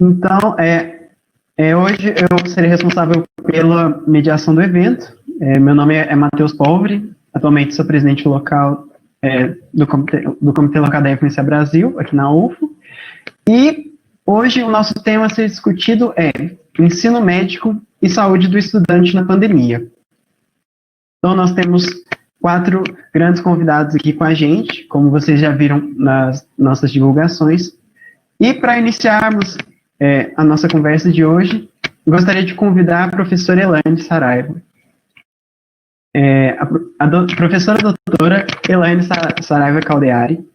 Então, hoje eu serei responsável pela mediação do evento. Meu nome é Matheus Polvere, atualmente sou presidente local do Comitê Local da FMC Brasil, aqui na UFO. E hoje o nosso tema a ser discutido é ensino médico e saúde do estudante na pandemia. Então, nós temos 4 grandes convidados aqui com a gente, como vocês já viram nas nossas divulgações. E para iniciarmos a nossa conversa de hoje, gostaria de convidar a professora Elaine Saraiva. A professora doutora Elaine Saraiva Caldeari,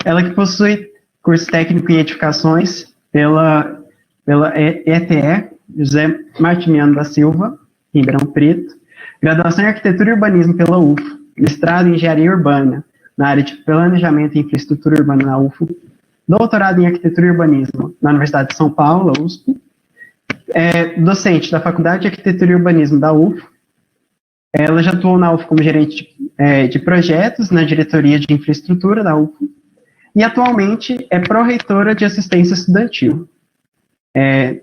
ela que possui curso técnico em edificações pela ETE, José Martiniano da Silva, Ribeirão Preto, graduação em arquitetura e urbanismo pela UFO, mestrado em engenharia urbana, na área de planejamento e infraestrutura urbana na UFO, doutorado em arquitetura e urbanismo na Universidade de São Paulo, USP, docente da Faculdade de Arquitetura e Urbanismo da UFO. Ela já atuou na UFO como gerente de projetos na diretoria de infraestrutura da UFO e atualmente é pró-reitora de assistência estudantil,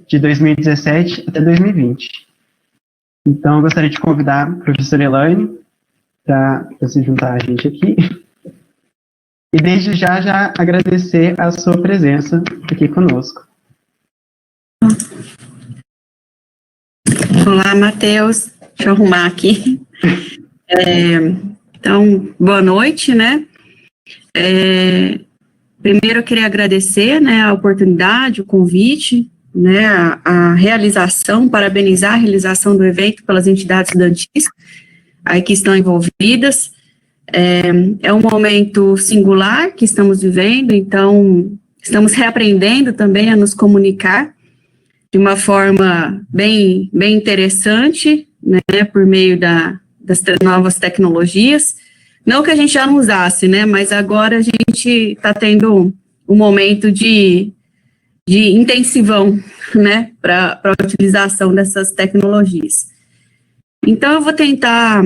de 2017 até 2020. Então, eu gostaria de convidar a professora Elaine para se juntar a gente aqui. E desde já agradecer a sua presença aqui conosco. Olá, Matheus. Deixa eu arrumar aqui. Então, boa noite, né? Primeiro eu queria agradecer, né, a oportunidade, o convite, né, a realização, parabenizar a realização do evento pelas entidades estudantis aí que estão envolvidas. É um momento singular que estamos vivendo, então estamos reaprendendo também a nos comunicar de uma forma bem interessante, né, por meio das novas tecnologias. Não que a gente já não usasse, né, mas agora a gente está tendo um momento de intensivão, né, para a utilização dessas tecnologias. Então, eu vou tentar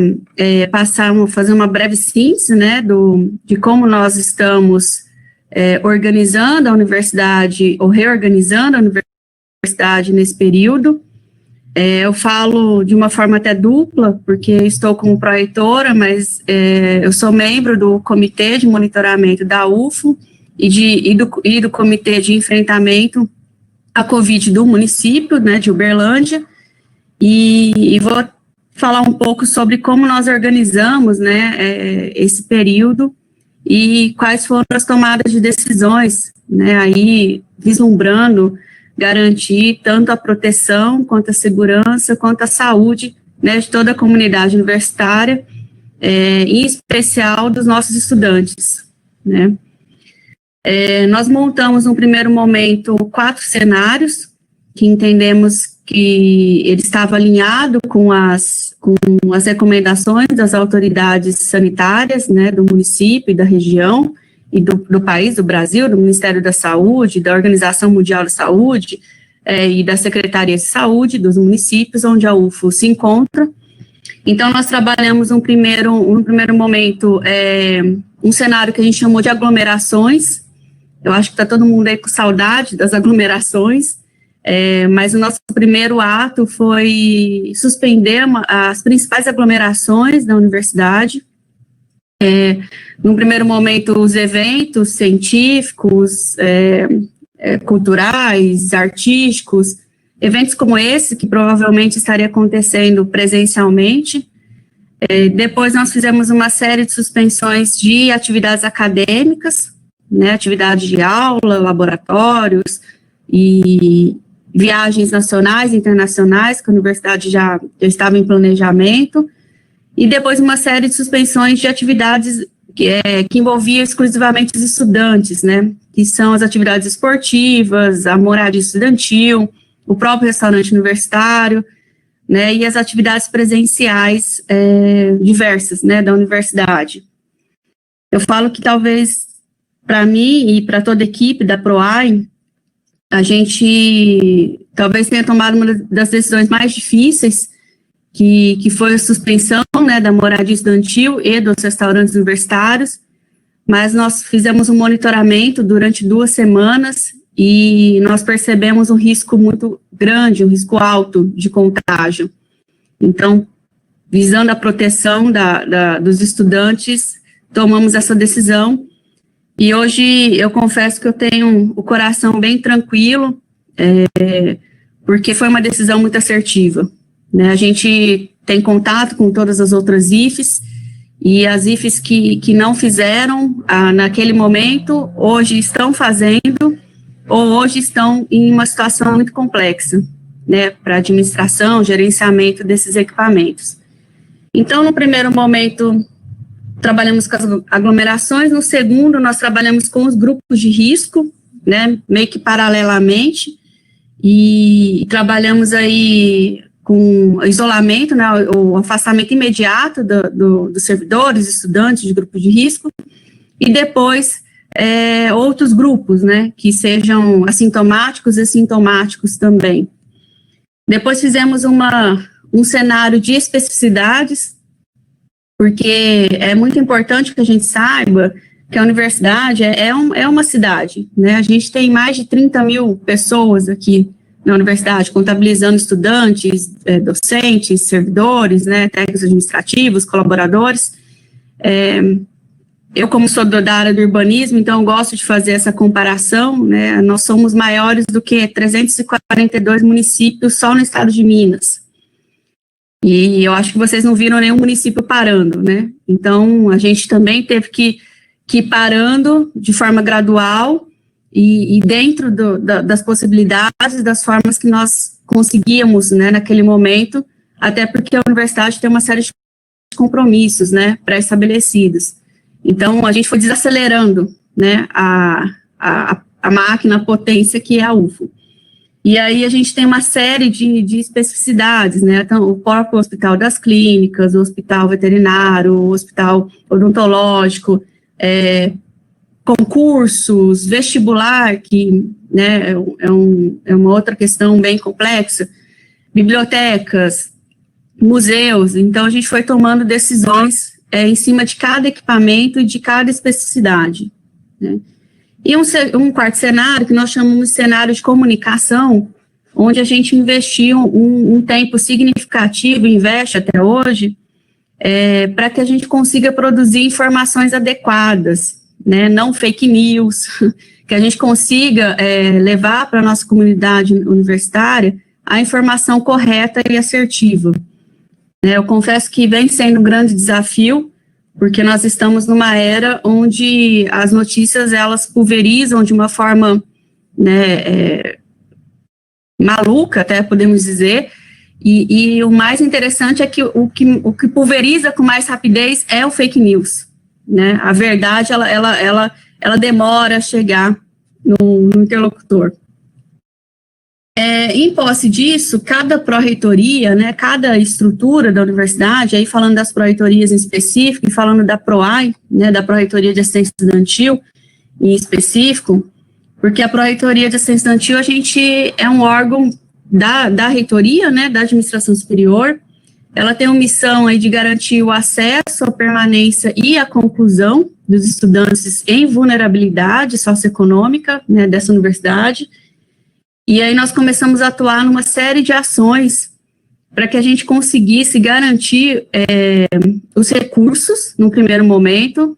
fazer uma breve síntese, né, de como nós estamos organizando a universidade, ou reorganizando a universidade nesse período. Eu falo de uma forma até dupla, porque estou como pró-reitora, mas eu sou membro do Comitê de Monitoramento da UFO e do Comitê de Enfrentamento à Covid do município, né, de Uberlândia, e vou falar um pouco sobre como nós organizamos, né, esse período e quais foram as tomadas de decisões, né, aí vislumbrando garantir tanto a proteção, quanto a segurança, quanto a saúde, né, de toda a comunidade universitária, em especial dos nossos estudantes, né. Nós montamos, no primeiro momento, 4 cenários, que entendemos que ele estava alinhado com as recomendações das autoridades sanitárias, né, do município e da região, e do país, do Brasil, do Ministério da Saúde, da Organização Mundial da Saúde, e da Secretaria de Saúde dos municípios, onde a UFO se encontra. Então, nós trabalhamos no primeiro momento, um cenário que a gente chamou de aglomerações. Eu acho que está todo mundo aí com saudade das aglomerações, mas o nosso primeiro ato foi suspender as principais aglomerações da universidade. No primeiro momento, os eventos científicos, culturais, artísticos, eventos como esse, que provavelmente estaria acontecendo presencialmente. Depois, nós fizemos uma série de suspensões de atividades acadêmicas, né, atividades de aula, laboratórios e viagens nacionais e internacionais, que a universidade já estava em planejamento, e depois uma série de suspensões de atividades que envolviam exclusivamente os estudantes, né, que são as atividades esportivas, a moradia estudantil, o próprio restaurante universitário, né, e as atividades presenciais diversas, né, da universidade. Eu falo que talvez, para mim e para toda a equipe da PROAI, a gente talvez tenha tomado uma das decisões mais difíceis, que foi a suspensão, né, da moradia estudantil e dos restaurantes universitários, mas nós fizemos um monitoramento durante 2 semanas e nós percebemos um risco muito grande, um risco alto de contágio. Então, visando a proteção dos estudantes, tomamos essa decisão, e hoje eu confesso que eu tenho o coração bem tranquilo, porque foi uma decisão muito assertiva, né? A gente tem contato com todas as outras IFES, e as IFES que não fizeram naquele momento, hoje estão fazendo, ou hoje estão em uma situação muito complexa, né, para administração, gerenciamento desses equipamentos. Então, no primeiro momento, trabalhamos com as aglomerações, no segundo, nós trabalhamos com os grupos de risco, né, meio que paralelamente, e trabalhamos aí com isolamento, né, o afastamento imediato dos servidores, estudantes de grupo de risco, e depois outros grupos, né, que sejam assintomáticos e sintomáticos também. Depois fizemos um cenário de especificidades, porque é muito importante que a gente saiba que a universidade é uma cidade, né, a gente tem mais de 30 mil pessoas aqui na universidade, contabilizando estudantes, docentes, servidores, né, técnicos administrativos, colaboradores. Eu, como sou da área do urbanismo, então eu gosto de fazer essa comparação, né, nós somos maiores do que 342 municípios só no estado de Minas. E eu acho que vocês não viram nenhum município parando, né, então a gente também teve que ir parando de forma gradual, e dentro das possibilidades, das formas que nós conseguíamos, né, naquele momento, até porque a universidade tem uma série de compromissos, né, pré-estabelecidos. Então, a gente foi desacelerando, né, a máquina, a potência que é a UFO. E aí a gente tem uma série de especificidades, né, então, o próprio hospital das clínicas, o hospital veterinário, o hospital odontológico, concursos, vestibular, que, né, é uma outra questão bem complexa, bibliotecas, museus. Então a gente foi tomando decisões em cima de cada equipamento e de cada especificidade, né. E um quarto cenário, que nós chamamos de cenário de comunicação, onde a gente investiu um tempo significativo, investe até hoje, para que a gente consiga produzir informações adequadas, né, não fake news, que a gente consiga levar para a nossa comunidade universitária a informação correta e assertiva. Eu confesso que vem sendo um grande desafio, porque nós estamos numa era onde as notícias, elas pulverizam de uma forma, né, maluca, até podemos dizer, e o mais interessante é que o que pulveriza com mais rapidez é o fake news, né? A verdade, ela demora a chegar no interlocutor. Em posse disso, cada pró-reitoria, né, cada estrutura da universidade, aí falando das pró-reitorias em específico, e falando da PROAI, né, da Pró-Reitoria de Assistência Estudantil em específico, porque a Pró-Reitoria de Assistência Estudantil, a gente é um órgão da reitoria, né, da administração superior. Ela tem uma missão aí de garantir o acesso, a permanência e a conclusão dos estudantes em vulnerabilidade socioeconômica, né, dessa universidade. E aí nós começamos a atuar numa série de ações para que a gente conseguisse garantir os recursos, no primeiro momento,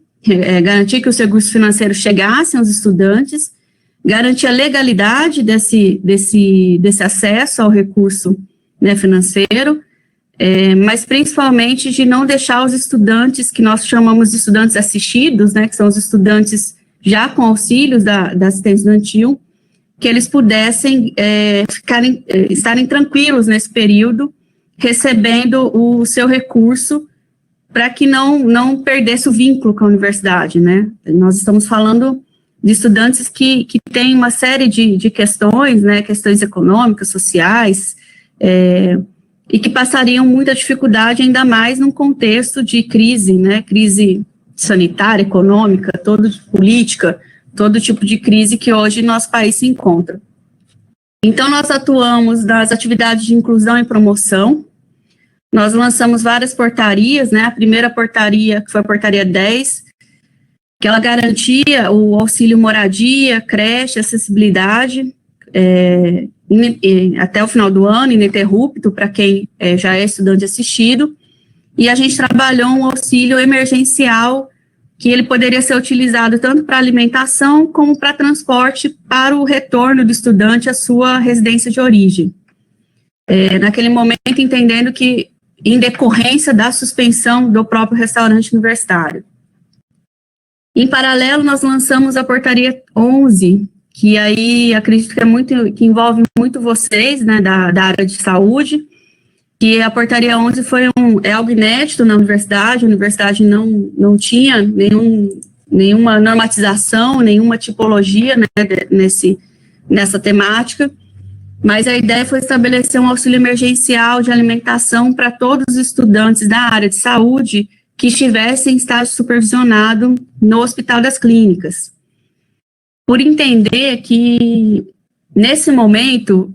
garantir que os recursos financeiros chegassem aos estudantes, garantir a legalidade desse acesso ao recurso, né, financeiro, mas principalmente de não deixar os estudantes, que nós chamamos de estudantes assistidos, né, que são os estudantes já com auxílios da assistência estudantil, que eles pudessem estarem tranquilos nesse período, recebendo o seu recurso, para que não perdesse o vínculo com a universidade, né. Nós estamos falando de estudantes que têm uma série de questões, né, questões econômicas, sociais, e que passariam muita dificuldade, ainda mais num contexto de crise, né, crise sanitária, econômica, política, todo tipo de crise que hoje nosso país se encontra. Então, nós atuamos nas atividades de inclusão e promoção, nós lançamos várias portarias, né, a primeira portaria, que foi a portaria 10, que ela garantia o auxílio moradia, creche, acessibilidade, até o final do ano, ininterrupto, para quem já é estudante assistido, e a gente trabalhou um auxílio emergencial, que ele poderia ser utilizado tanto para alimentação, como para transporte para o retorno do estudante à sua residência de origem. Naquele momento, entendendo que, em decorrência da suspensão do próprio restaurante universitário. Em paralelo, nós lançamos a portaria 11, que aí acredito que envolve muito vocês, né, da área de saúde, que a portaria 11 é algo inédito na universidade. A universidade não tinha nenhuma normatização, nenhuma tipologia, né, nessa temática, mas a ideia foi estabelecer um auxílio emergencial de alimentação para todos os estudantes da área de saúde que estivessem em estágio supervisionado no Hospital das Clínicas. Por entender que, nesse momento,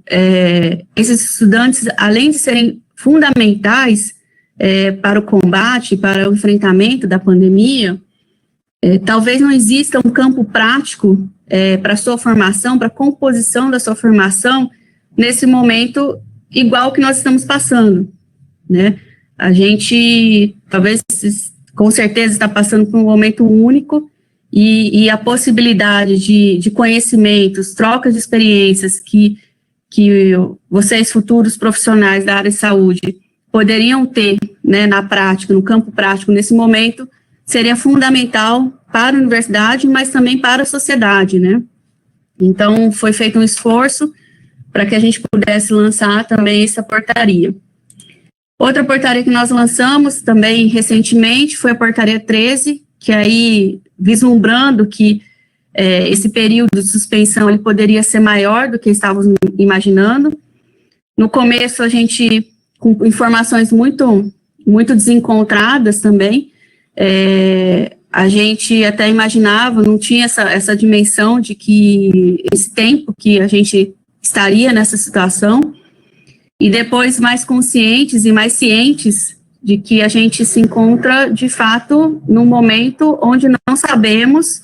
esses estudantes, além de serem fundamentais para o combate, para o enfrentamento da pandemia, talvez não exista um campo prático para a sua formação, para a composição da sua formação, nesse momento igual que nós estamos passando, né? A gente, talvez, com certeza, está passando por um momento único e a possibilidade de conhecimentos, trocas de experiências que vocês, futuros profissionais da área de saúde, poderiam ter, né, na prática, no campo prático, nesse momento, seria fundamental para a universidade, mas também para a sociedade, né? Então, foi feito um esforço para que a gente pudesse lançar também essa portaria. Outra portaria que nós lançamos também recentemente foi a portaria 13, que aí, vislumbrando que esse período de suspensão ele poderia ser maior do que estávamos imaginando. No começo, a gente, com informações muito desencontradas também, a gente até imaginava, não tinha essa dimensão de que esse tempo que a gente estaria nessa situação, e depois mais conscientes e mais cientes de que a gente se encontra, de fato, num momento onde não sabemos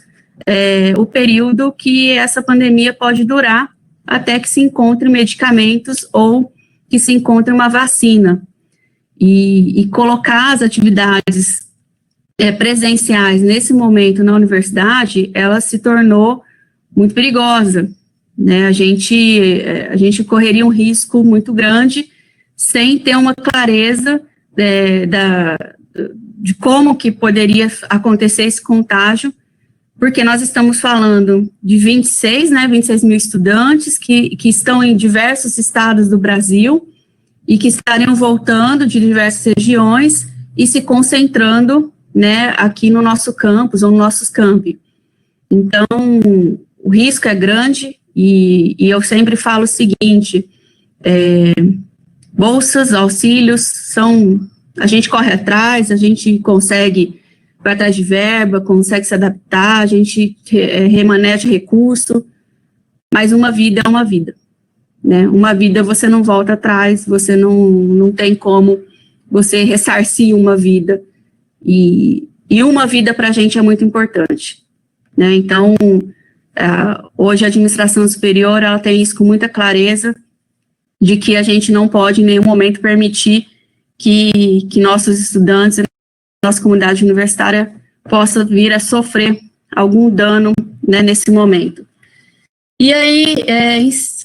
o período que essa pandemia pode durar, até que se encontrem medicamentos ou que se encontre uma vacina. E colocar as atividades presenciais nesse momento na universidade, ela se tornou muito perigosa, né? A gente correria um risco muito grande sem ter uma clareza de como que poderia acontecer esse contágio, porque nós estamos falando de 26 mil estudantes que estão em diversos estados do Brasil e que estariam voltando de diversas regiões e se concentrando, né, aqui no nosso campus ou nos nossos campi. Então, o risco é grande e eu sempre falo o seguinte, bolsas, auxílios, a gente corre atrás, a gente consegue vai atrás de verba, consegue se adaptar, a gente remaneja recurso, mas uma vida é uma vida, né? Uma vida você não volta atrás, você não tem como você ressarcir uma vida, e uma vida para a gente é muito importante, né? Então, hoje a administração superior, ela tem isso com muita clareza, de que a gente não pode em nenhum momento permitir que nossos estudantes, nossa comunidade universitária possa vir a sofrer algum dano, né, nesse momento. E aí,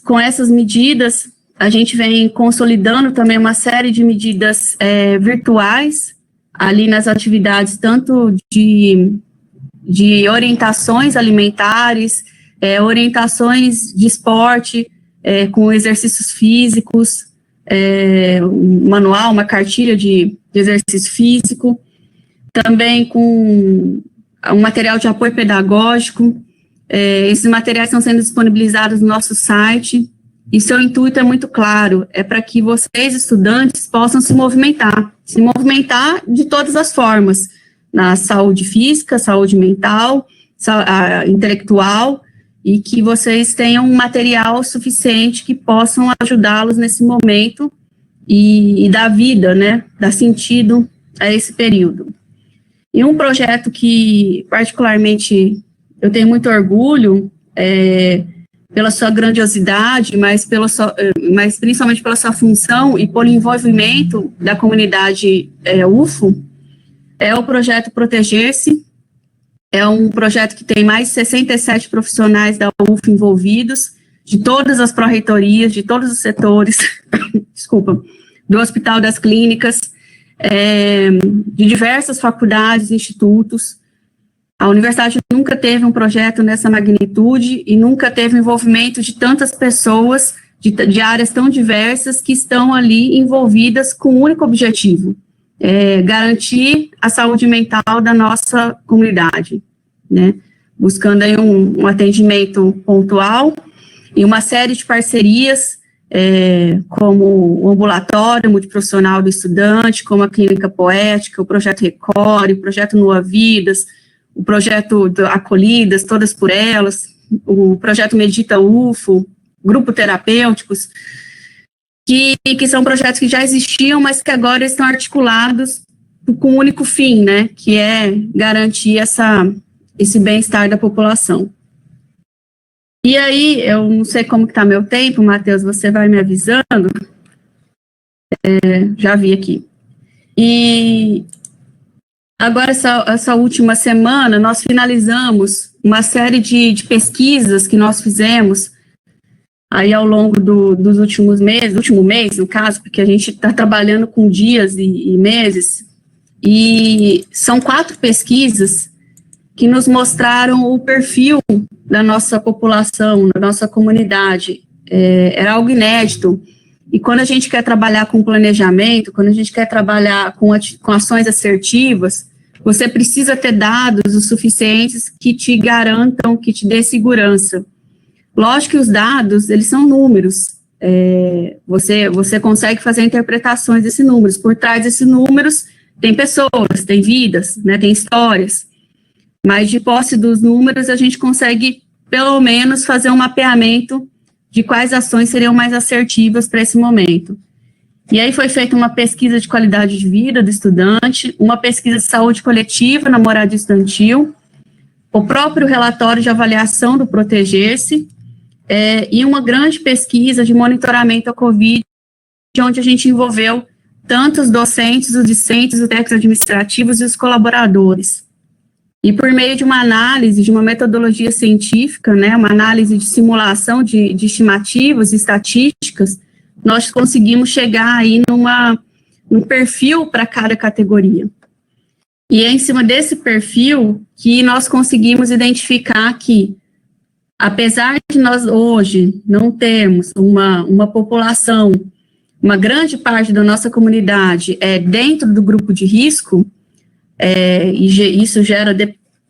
com essas medidas, a gente vem consolidando também uma série de medidas virtuais, ali nas atividades, tanto de orientações alimentares, orientações de esporte, com exercícios físicos, um manual, uma cartilha de exercício físico, também com um material de apoio pedagógico. Esses materiais estão sendo disponibilizados no nosso site, e seu intuito é muito claro, é para que vocês, estudantes, possam se movimentar de todas as formas, na saúde física, saúde mental, intelectual, e que vocês tenham um material suficiente que possam ajudá-los nesse momento e dar vida, né, dar sentido a esse período. E um projeto que, particularmente, eu tenho muito orgulho, pela sua grandiosidade, mas principalmente pela sua função e pelo envolvimento da comunidade UFO, é o projeto Proteger-se. É um projeto que tem mais de 67 profissionais da UFO envolvidos, de todas as pró-reitorias, de todos os setores, desculpa, do Hospital das Clínicas, de diversas faculdades, institutos. A universidade nunca teve um projeto nessa magnitude e nunca teve envolvimento de tantas pessoas, de áreas tão diversas, que estão ali envolvidas com um único objetivo, garantir a saúde mental da nossa comunidade, né? Buscando aí um atendimento pontual e uma série de parcerias, como o ambulatório multiprofissional do estudante, como a Clínica Poética, o Projeto Record, o Projeto Nua Vidas, o Projeto Acolhidas, Todas por Elas, o Projeto Medita UFO, Grupo Terapêuticos, que são projetos que já existiam, mas que agora estão articulados com um único fim, né, que é garantir esse bem-estar da população. E aí, eu não sei como que está meu tempo, Matheus, você vai me avisando. Já vi aqui. E agora, essa última semana, nós finalizamos uma série de pesquisas que nós fizemos aí ao longo dos últimos meses, último mês, no caso, porque a gente está trabalhando com dias e meses, e são 4 pesquisas que nos mostraram o perfil da nossa população, da nossa comunidade. Era algo inédito. E quando a gente quer trabalhar com planejamento, quando a gente quer trabalhar com ações assertivas, você precisa ter dados o suficientes que te garantam, que te dê segurança. Lógico que os dados, eles são números. Você consegue fazer interpretações desses números. Por trás desses números, tem pessoas, tem vidas, né, tem histórias. Mas de posse dos números, a gente consegue, pelo menos, fazer um mapeamento de quais ações seriam mais assertivas para esse momento. E aí foi feita uma pesquisa de qualidade de vida do estudante, uma pesquisa de saúde coletiva na moradia estudantil, o próprio relatório de avaliação do Proteger-se, e uma grande pesquisa de monitoramento à Covid, onde a gente envolveu tanto os docentes, os discentes, os técnicos administrativos e os colaboradores. E por meio de uma análise, de uma metodologia científica, né, uma análise de simulação de estimativas e estatísticas, nós conseguimos chegar aí num perfil para cada categoria. E é em cima desse perfil que nós conseguimos identificar que, apesar de nós hoje não termos uma população, uma grande parte da nossa comunidade dentro do grupo de risco, e isso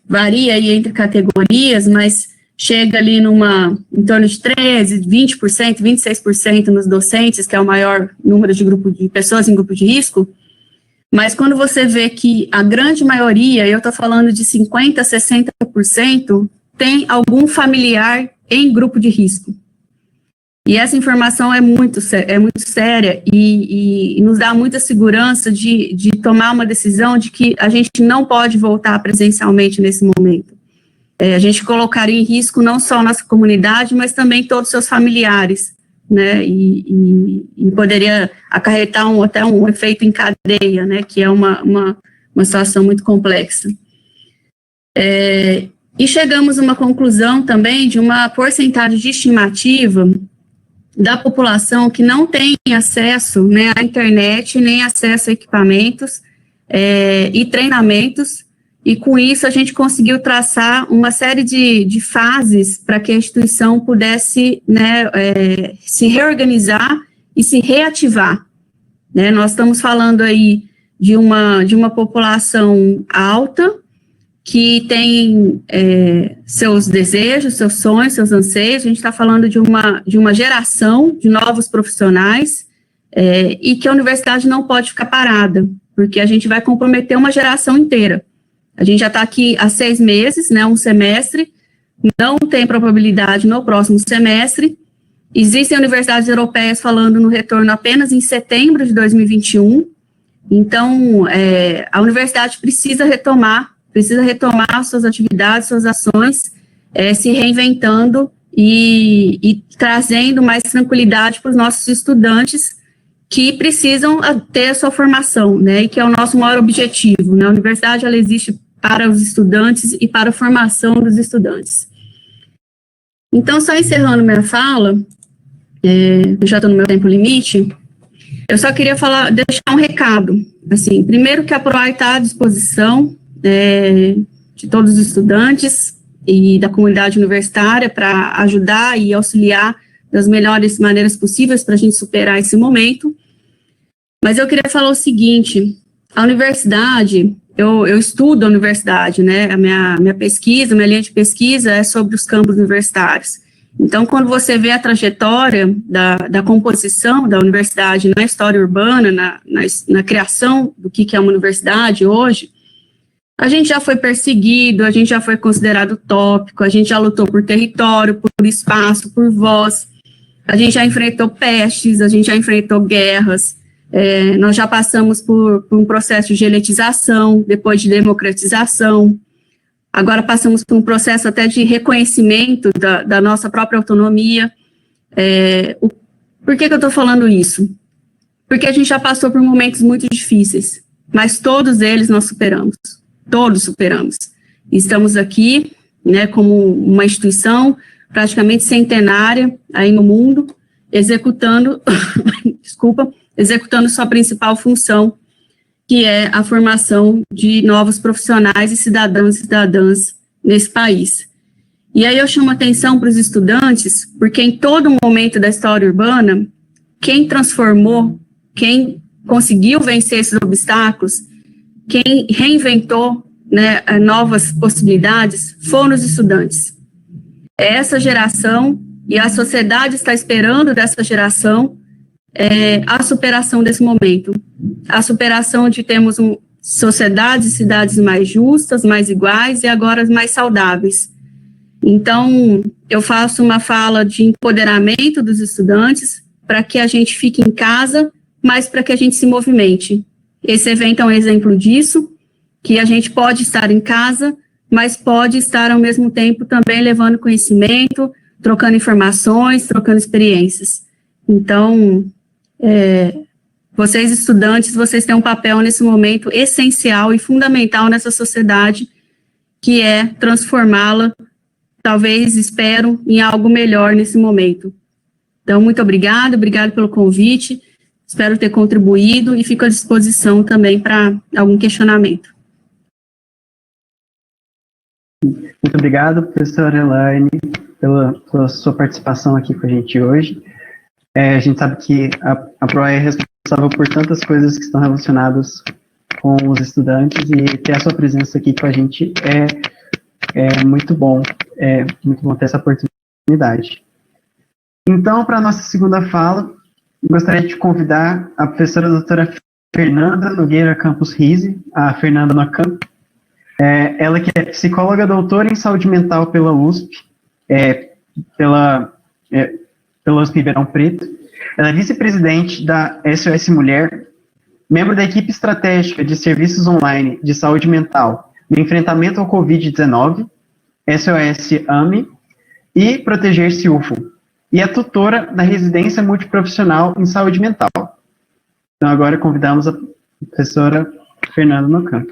varia aí entre categorias, mas chega ali em torno de 13%, 20%, 26% nos docentes, que é o maior número de pessoas em grupo de risco, mas quando você vê que a grande maioria, eu estou falando de 50% a 60%, tem algum familiar em grupo de risco. E essa informação é muito séria e nos dá muita segurança de tomar uma decisão de que a gente não pode voltar presencialmente nesse momento. A gente colocaria em risco não só a nossa comunidade, mas também todos os seus familiares, né, e poderia acarretar até um efeito em cadeia, né, que é uma situação muito complexa. E chegamos a uma conclusão também de uma porcentagem de estimativa da população que não tem acesso, né, à internet, nem acesso a equipamentos e treinamentos, e com isso a gente conseguiu traçar uma série de fases para que a instituição pudesse, né, se reorganizar e se reativar. Né? Nós estamos falando aí de uma população alta, que tem seus desejos, seus sonhos, seus anseios. A gente está falando de uma geração de novos profissionais e que a universidade não pode ficar parada, porque a gente vai comprometer uma geração inteira. A gente já está aqui há 6 meses, né, um semestre, não tem probabilidade no próximo semestre. Existem universidades europeias falando no retorno apenas em setembro de 2021, Então, a universidade precisa retomar suas atividades, suas ações, se reinventando e trazendo mais tranquilidade para os nossos estudantes que precisam ter a sua formação, né, e que é o nosso maior objetivo, né? A universidade, ela existe para os estudantes e para a formação dos estudantes. Então, só encerrando minha fala, eu já estou no meu tempo limite, eu só queria deixar um recado, assim, primeiro que a PROAI está à disposição de todos os estudantes e da comunidade universitária para ajudar e auxiliar das melhores maneiras possíveis para a gente superar esse momento. Mas eu queria falar o seguinte, a universidade, eu estudo a universidade, né, a minha pesquisa, minha linha de pesquisa é sobre os campos universitários. Então, quando você vê a trajetória da composição da universidade na história urbana, na criação do que é uma universidade hoje, a gente já foi perseguido, a gente já foi considerado tópico, a gente já lutou por território, por espaço, por voz, a gente já enfrentou pestes, a gente já enfrentou guerras, nós já passamos por um processo de elitização, depois de democratização, agora passamos por um processo até de reconhecimento da nossa própria autonomia. Por que eu estou falando isso? Porque a gente já passou por momentos muito difíceis, mas todos eles nós superamos, todos superamos. Estamos aqui, né, como uma instituição praticamente centenária aí no mundo, executando sua principal função, que é a formação de novos profissionais e cidadãos e cidadãs nesse país. E aí eu chamo a atenção para os estudantes, porque em todo momento da história urbana, quem transformou, quem conseguiu vencer esses obstáculos, quem reinventou, né, novas possibilidades, foram os estudantes. Essa geração, e a sociedade está esperando dessa geração, a superação desse momento, a superação de termos sociedades e cidades mais justas, mais iguais e agora mais saudáveis. Então, eu faço uma fala de empoderamento dos estudantes para que a gente fique em casa, mas para que a gente se movimente. Esse evento é um exemplo disso, que a gente pode estar em casa, mas pode estar ao mesmo tempo também levando conhecimento, trocando informações, trocando experiências. Então, vocês estudantes, vocês têm um papel nesse momento essencial e fundamental nessa sociedade, que é transformá-la, talvez, espero, em algo melhor nesse momento. Então, muito obrigado pelo convite, espero ter contribuído e fico à disposição também para algum questionamento. Muito obrigado, professora Elaine, pela sua participação aqui com a gente hoje. A gente sabe que a PROAI é responsável por tantas coisas que estão relacionadas com os estudantes e ter a sua presença aqui com a gente é muito bom ter essa oportunidade. Então, para a nossa segunda fala, gostaria de convidar a professora doutora Fernanda Nogueira Campos Rizzi, a Fernanda Nocam. Ela que é psicóloga doutora em saúde mental pela USP, pela USP Ribeirão Preto. Ela é vice-presidente da SOS Mulher, membro da equipe estratégica de serviços online de saúde mental no enfrentamento ao Covid-19, SOS AME e Proteger-se UFO, e é tutora da residência multiprofissional em saúde mental. Então, agora convidamos a professora Fernanda Nocam.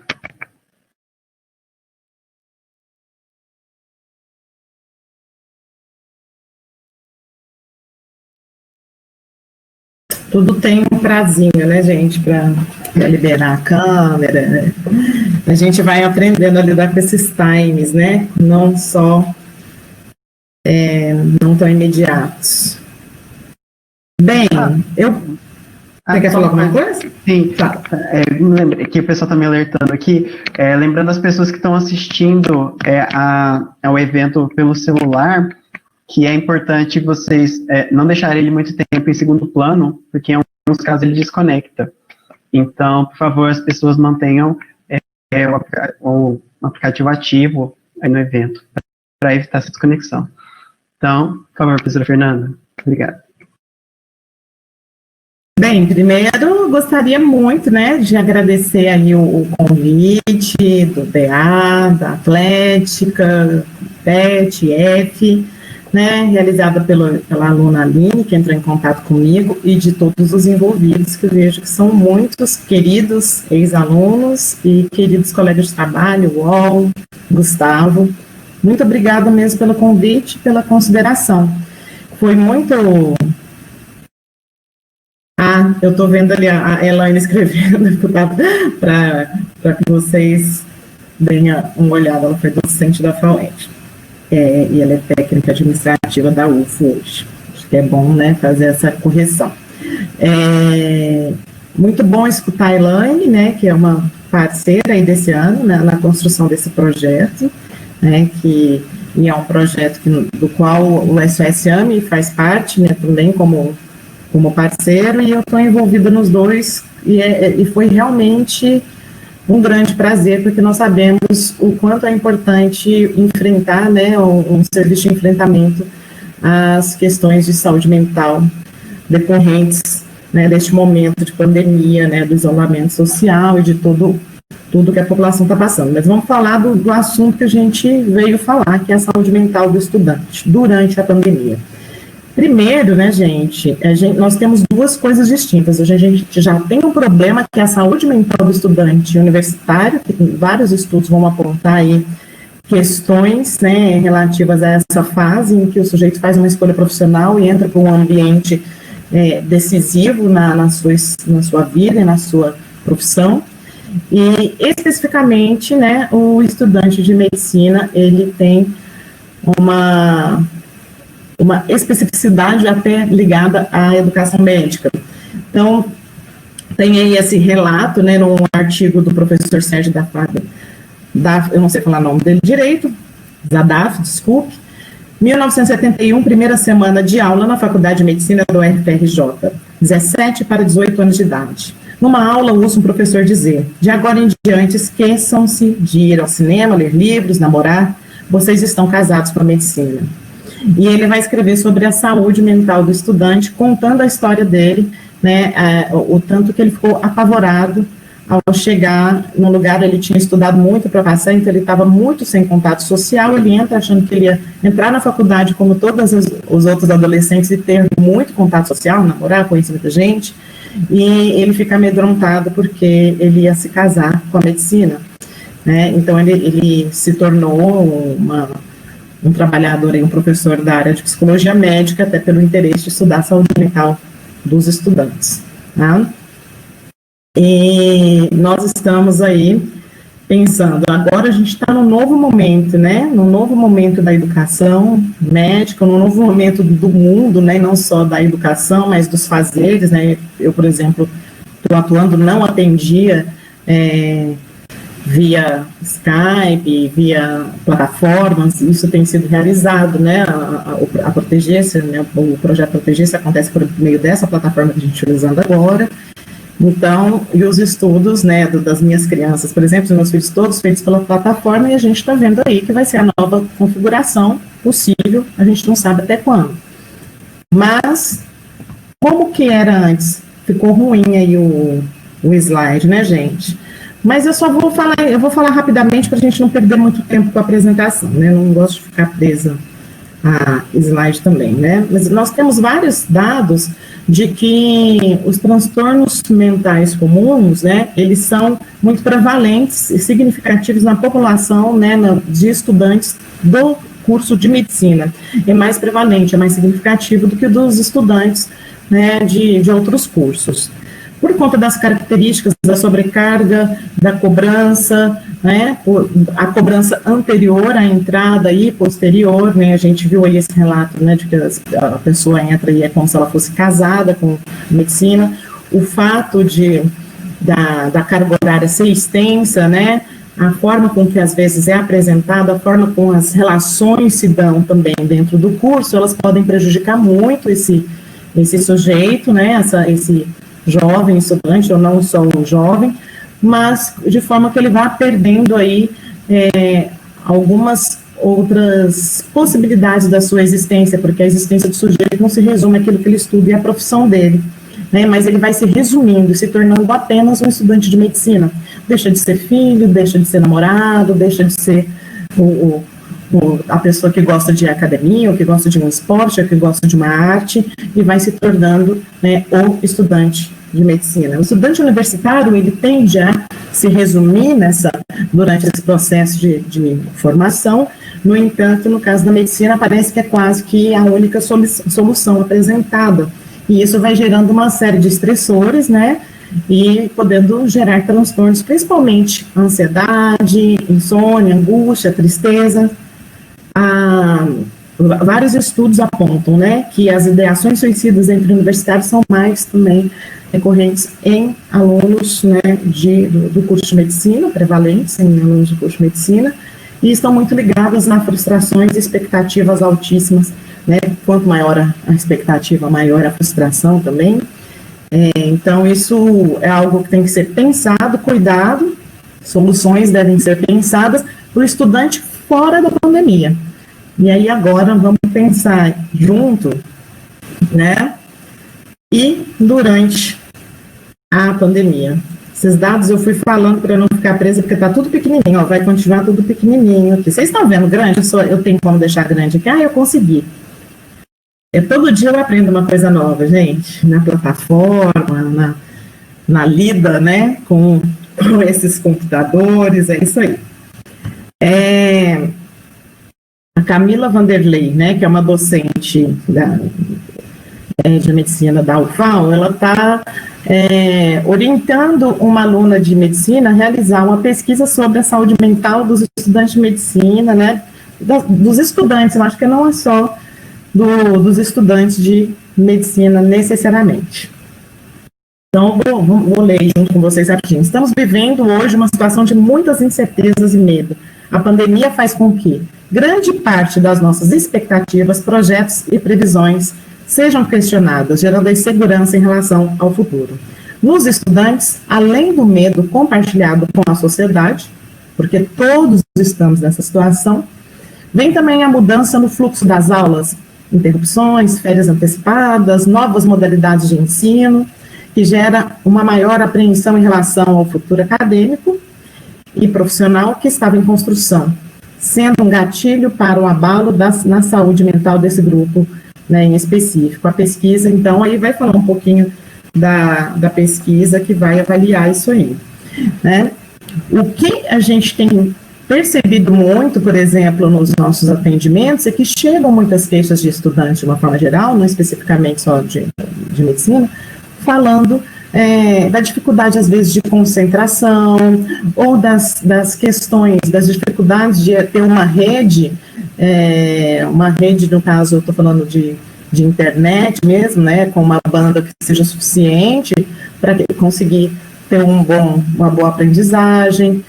Tudo tem um prazinho, né, gente, para liberar a câmera, né? A gente vai aprendendo a lidar com esses times, né? Não só não tão imediatos. Bem, você quer falar alguma coisa? Sim, tá. Lembra que o pessoal está me alertando aqui, lembrando as pessoas que estão assistindo ao evento pelo celular, que é importante vocês não deixarem ele muito tempo em segundo plano, porque em alguns casos ele desconecta. Então, por favor, as pessoas mantenham o aplicativo ativo aí no evento, para evitar essa desconexão. Então, por favor, professora Fernanda. Obrigado. Bem, primeiro gostaria muito, né, de agradecer aí o convite do DA, da Atlética, PET, F, né, realizada pela aluna Aline, que entrou em contato comigo, e de todos os envolvidos, que eu vejo que são muitos queridos ex-alunos e queridos colegas de trabalho, UOL, Gustavo. Muito obrigada mesmo pelo convite, pela consideração. Foi muito... eu estou vendo ali a Elaine escrevendo para que vocês deem uma olhada. Ela foi docente da FAUED. E ela é técnica administrativa da UFO hoje. Acho que é bom, né, fazer essa correção. Muito bom escutar a Elaine, né, que é uma parceira aí desse ano, né, na construção desse projeto, né, e é um projeto do qual o SOS AME faz parte, né, também como parceiro, e eu estou envolvida nos dois, e foi realmente um grande prazer, porque nós sabemos o quanto é importante enfrentar, né, um serviço de enfrentamento às questões de saúde mental decorrentes, né, deste momento de pandemia, né, do isolamento social e de tudo que a população está passando. Mas vamos falar do assunto que a gente veio falar, que é a saúde mental do estudante durante a pandemia. Primeiro, né, nós temos duas coisas distintas. Hoje a gente já tem um problema que é a saúde mental do estudante universitário, que vários estudos vão apontar aí questões, né, relativas a essa fase em que o sujeito faz uma escolha profissional e entra para um ambiente decisivo na sua vida e na sua profissão. E, especificamente, né, o estudante de medicina, ele tem uma especificidade até ligada à educação médica. Então, tem aí esse relato, né, num artigo do professor Sérgio eu não sei falar o nome dele direito, Zadaf, desculpe, 1971, primeira semana de aula na Faculdade de Medicina do UFRJ, 17 para 18 anos de idade. Numa aula, ouço um professor dizer: de agora em diante, esqueçam-se de ir ao cinema, ler livros, namorar, vocês estão casados com a medicina. E ele vai escrever sobre a saúde mental do estudante, contando a história dele, né, o tanto que ele ficou apavorado ao chegar no lugar. Ele tinha estudado muito para passar, então ele estava muito sem contato social. Ele entra achando que ele ia entrar na faculdade como todos os outros adolescentes e ter muito contato social, namorar, conhecer muita gente, e ele fica amedrontado porque ele ia se casar com a medicina, né? Então ele se tornou um trabalhador e um professor da área de psicologia médica, até pelo interesse de estudar a saúde mental dos estudantes, tá? E nós estamos aí pensando, agora a gente está num novo momento, né, num novo momento da educação médica, num novo momento do mundo, né, não só da educação, mas dos fazeres, né. Eu, por exemplo, estou atuando, não atendia via Skype, via plataformas, isso tem sido realizado, né, a Proteger-se, né, o projeto Proteger-se acontece por meio dessa plataforma que a gente está utilizando agora. Então, e os estudos, né, das minhas crianças, por exemplo, os meus filhos todos feitos pela plataforma, e a gente está vendo aí que vai ser a nova configuração possível, a gente não sabe até quando. Mas, como que era antes? Ficou ruim aí o slide, né, gente? Mas eu vou falar rapidamente para a gente não perder muito tempo com a apresentação, né? Eu não gosto de ficar presa a slide também, né? Mas nós temos vários dados de que os transtornos mentais comuns, né, eles são muito prevalentes e significativos na população, né, de estudantes do curso de medicina. É mais prevalente, é mais significativo do que dos estudantes, né, de outros cursos. Por conta das características da sobrecarga, da cobrança, né, a cobrança anterior à entrada e posterior, né, a gente viu aí esse relato, né, de que a pessoa entra e é como se ela fosse casada com medicina, o fato da carga horária ser extensa, né, a forma com que às vezes é apresentada, a forma como as relações se dão também dentro do curso, elas podem prejudicar muito esse sujeito, né, esse jovem estudante, ou não só um jovem, mas de forma que ele vá perdendo aí algumas outras possibilidades da sua existência, porque a existência do sujeito não se resume àquilo que ele estuda e à profissão dele. né, mas ele vai se resumindo e se tornando apenas um estudante de medicina. Deixa de ser filho, deixa de ser namorado, deixa de ser a pessoa que gosta de academia, ou que gosta de um esporte, ou que gosta de uma arte, e vai se tornando, né, o estudante de medicina. O estudante universitário, ele tende a se resumir durante esse processo de formação. No entanto, no caso da medicina, parece que é quase que a única solução apresentada, e isso vai gerando uma série de estressores, né, e podendo gerar transtornos, principalmente ansiedade, insônia, angústia, tristeza. Vários estudos apontam, né, que as ideações suicidas entre universitários são mais também recorrentes em alunos, né, do curso de medicina, prevalentes em alunos do curso de medicina, e estão muito ligadas a frustrações e expectativas altíssimas, né, quanto maior a expectativa, maior a frustração também. Então, isso é algo que tem que ser pensado, cuidado, soluções devem ser pensadas para o estudante fora da pandemia. E aí agora vamos pensar junto, né, e durante a pandemia. Esses dados eu fui falando para não ficar presa, porque está tudo pequenininho, ó, vai continuar tudo pequenininho aqui. Vocês estão vendo grande? Eu tenho como deixar grande aqui? Eu consegui. Todo dia eu aprendo uma coisa nova, gente, na plataforma, na lida, né, com esses computadores, é isso aí. A Camila Vanderlei, né, que é uma docente de medicina da UFAL, ela está orientando uma aluna de medicina a realizar uma pesquisa sobre a saúde mental dos estudantes de medicina, né, dos estudantes, eu acho que não é só dos estudantes de medicina necessariamente. Então, vou ler junto com vocês rapidinho. Estamos vivendo hoje uma situação de muitas incertezas e medo. A pandemia faz com que grande parte das nossas expectativas, projetos e previsões sejam questionadas, gerando insegurança em relação ao futuro. Nos estudantes, além do medo compartilhado com a sociedade, porque todos estamos nessa situação, vem também a mudança no fluxo das aulas, interrupções, férias antecipadas, novas modalidades de ensino, que gera uma maior apreensão em relação ao futuro acadêmico e profissional que estava em construção, sendo um gatilho para o abalo na saúde mental desse grupo, né, em específico. A pesquisa, então, aí vai falar um pouquinho da pesquisa que vai avaliar isso aí, né? O que a gente tem percebido muito, por exemplo, nos nossos atendimentos, é que chegam muitas queixas de estudantes de uma forma geral, não especificamente só de medicina, falando da dificuldade, às vezes, de concentração, ou das questões, das dificuldades de ter uma rede, no caso, eu estou falando de internet mesmo, né, com uma banda que seja suficiente para conseguir ter uma boa aprendizagem,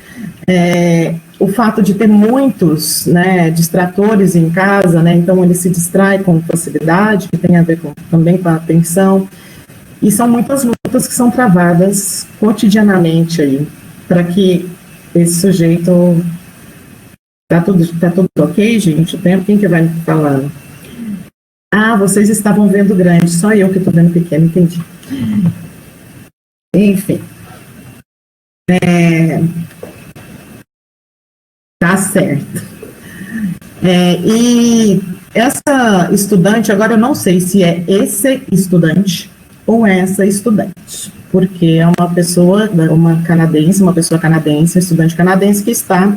o fato de ter muitos, né, distratores em casa, né, então ele se distrai com facilidade, que tem a ver também com a atenção, e são muitas lutas que são travadas cotidianamente aí, para que esse sujeito... Tá tudo ok, gente? O tempo, quem que vai me falando? Vocês estavam vendo grande, só eu que estou vendo pequeno, entendi. Enfim. Tá certo. E essa estudante, agora eu não sei se é esse estudante ou essa estudante, porque é uma pessoa canadense, um estudante canadense que está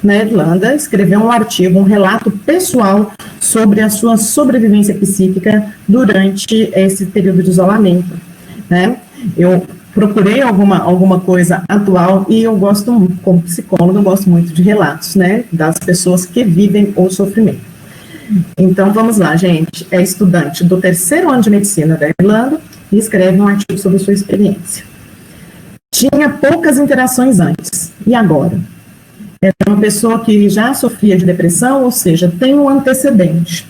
na Irlanda, escreveu um artigo, um relato pessoal sobre a sua sobrevivência psíquica durante esse período de isolamento, né? Eu procurei alguma coisa atual e eu gosto, como psicóloga, eu gosto muito de relatos, né, das pessoas que vivem o sofrimento. Então, vamos lá, gente. É estudante do 3º ano de medicina da Irlanda e escreve um artigo sobre sua experiência. Tinha poucas interações antes, e agora? É uma pessoa que já sofria de depressão, ou seja, tem um antecedente.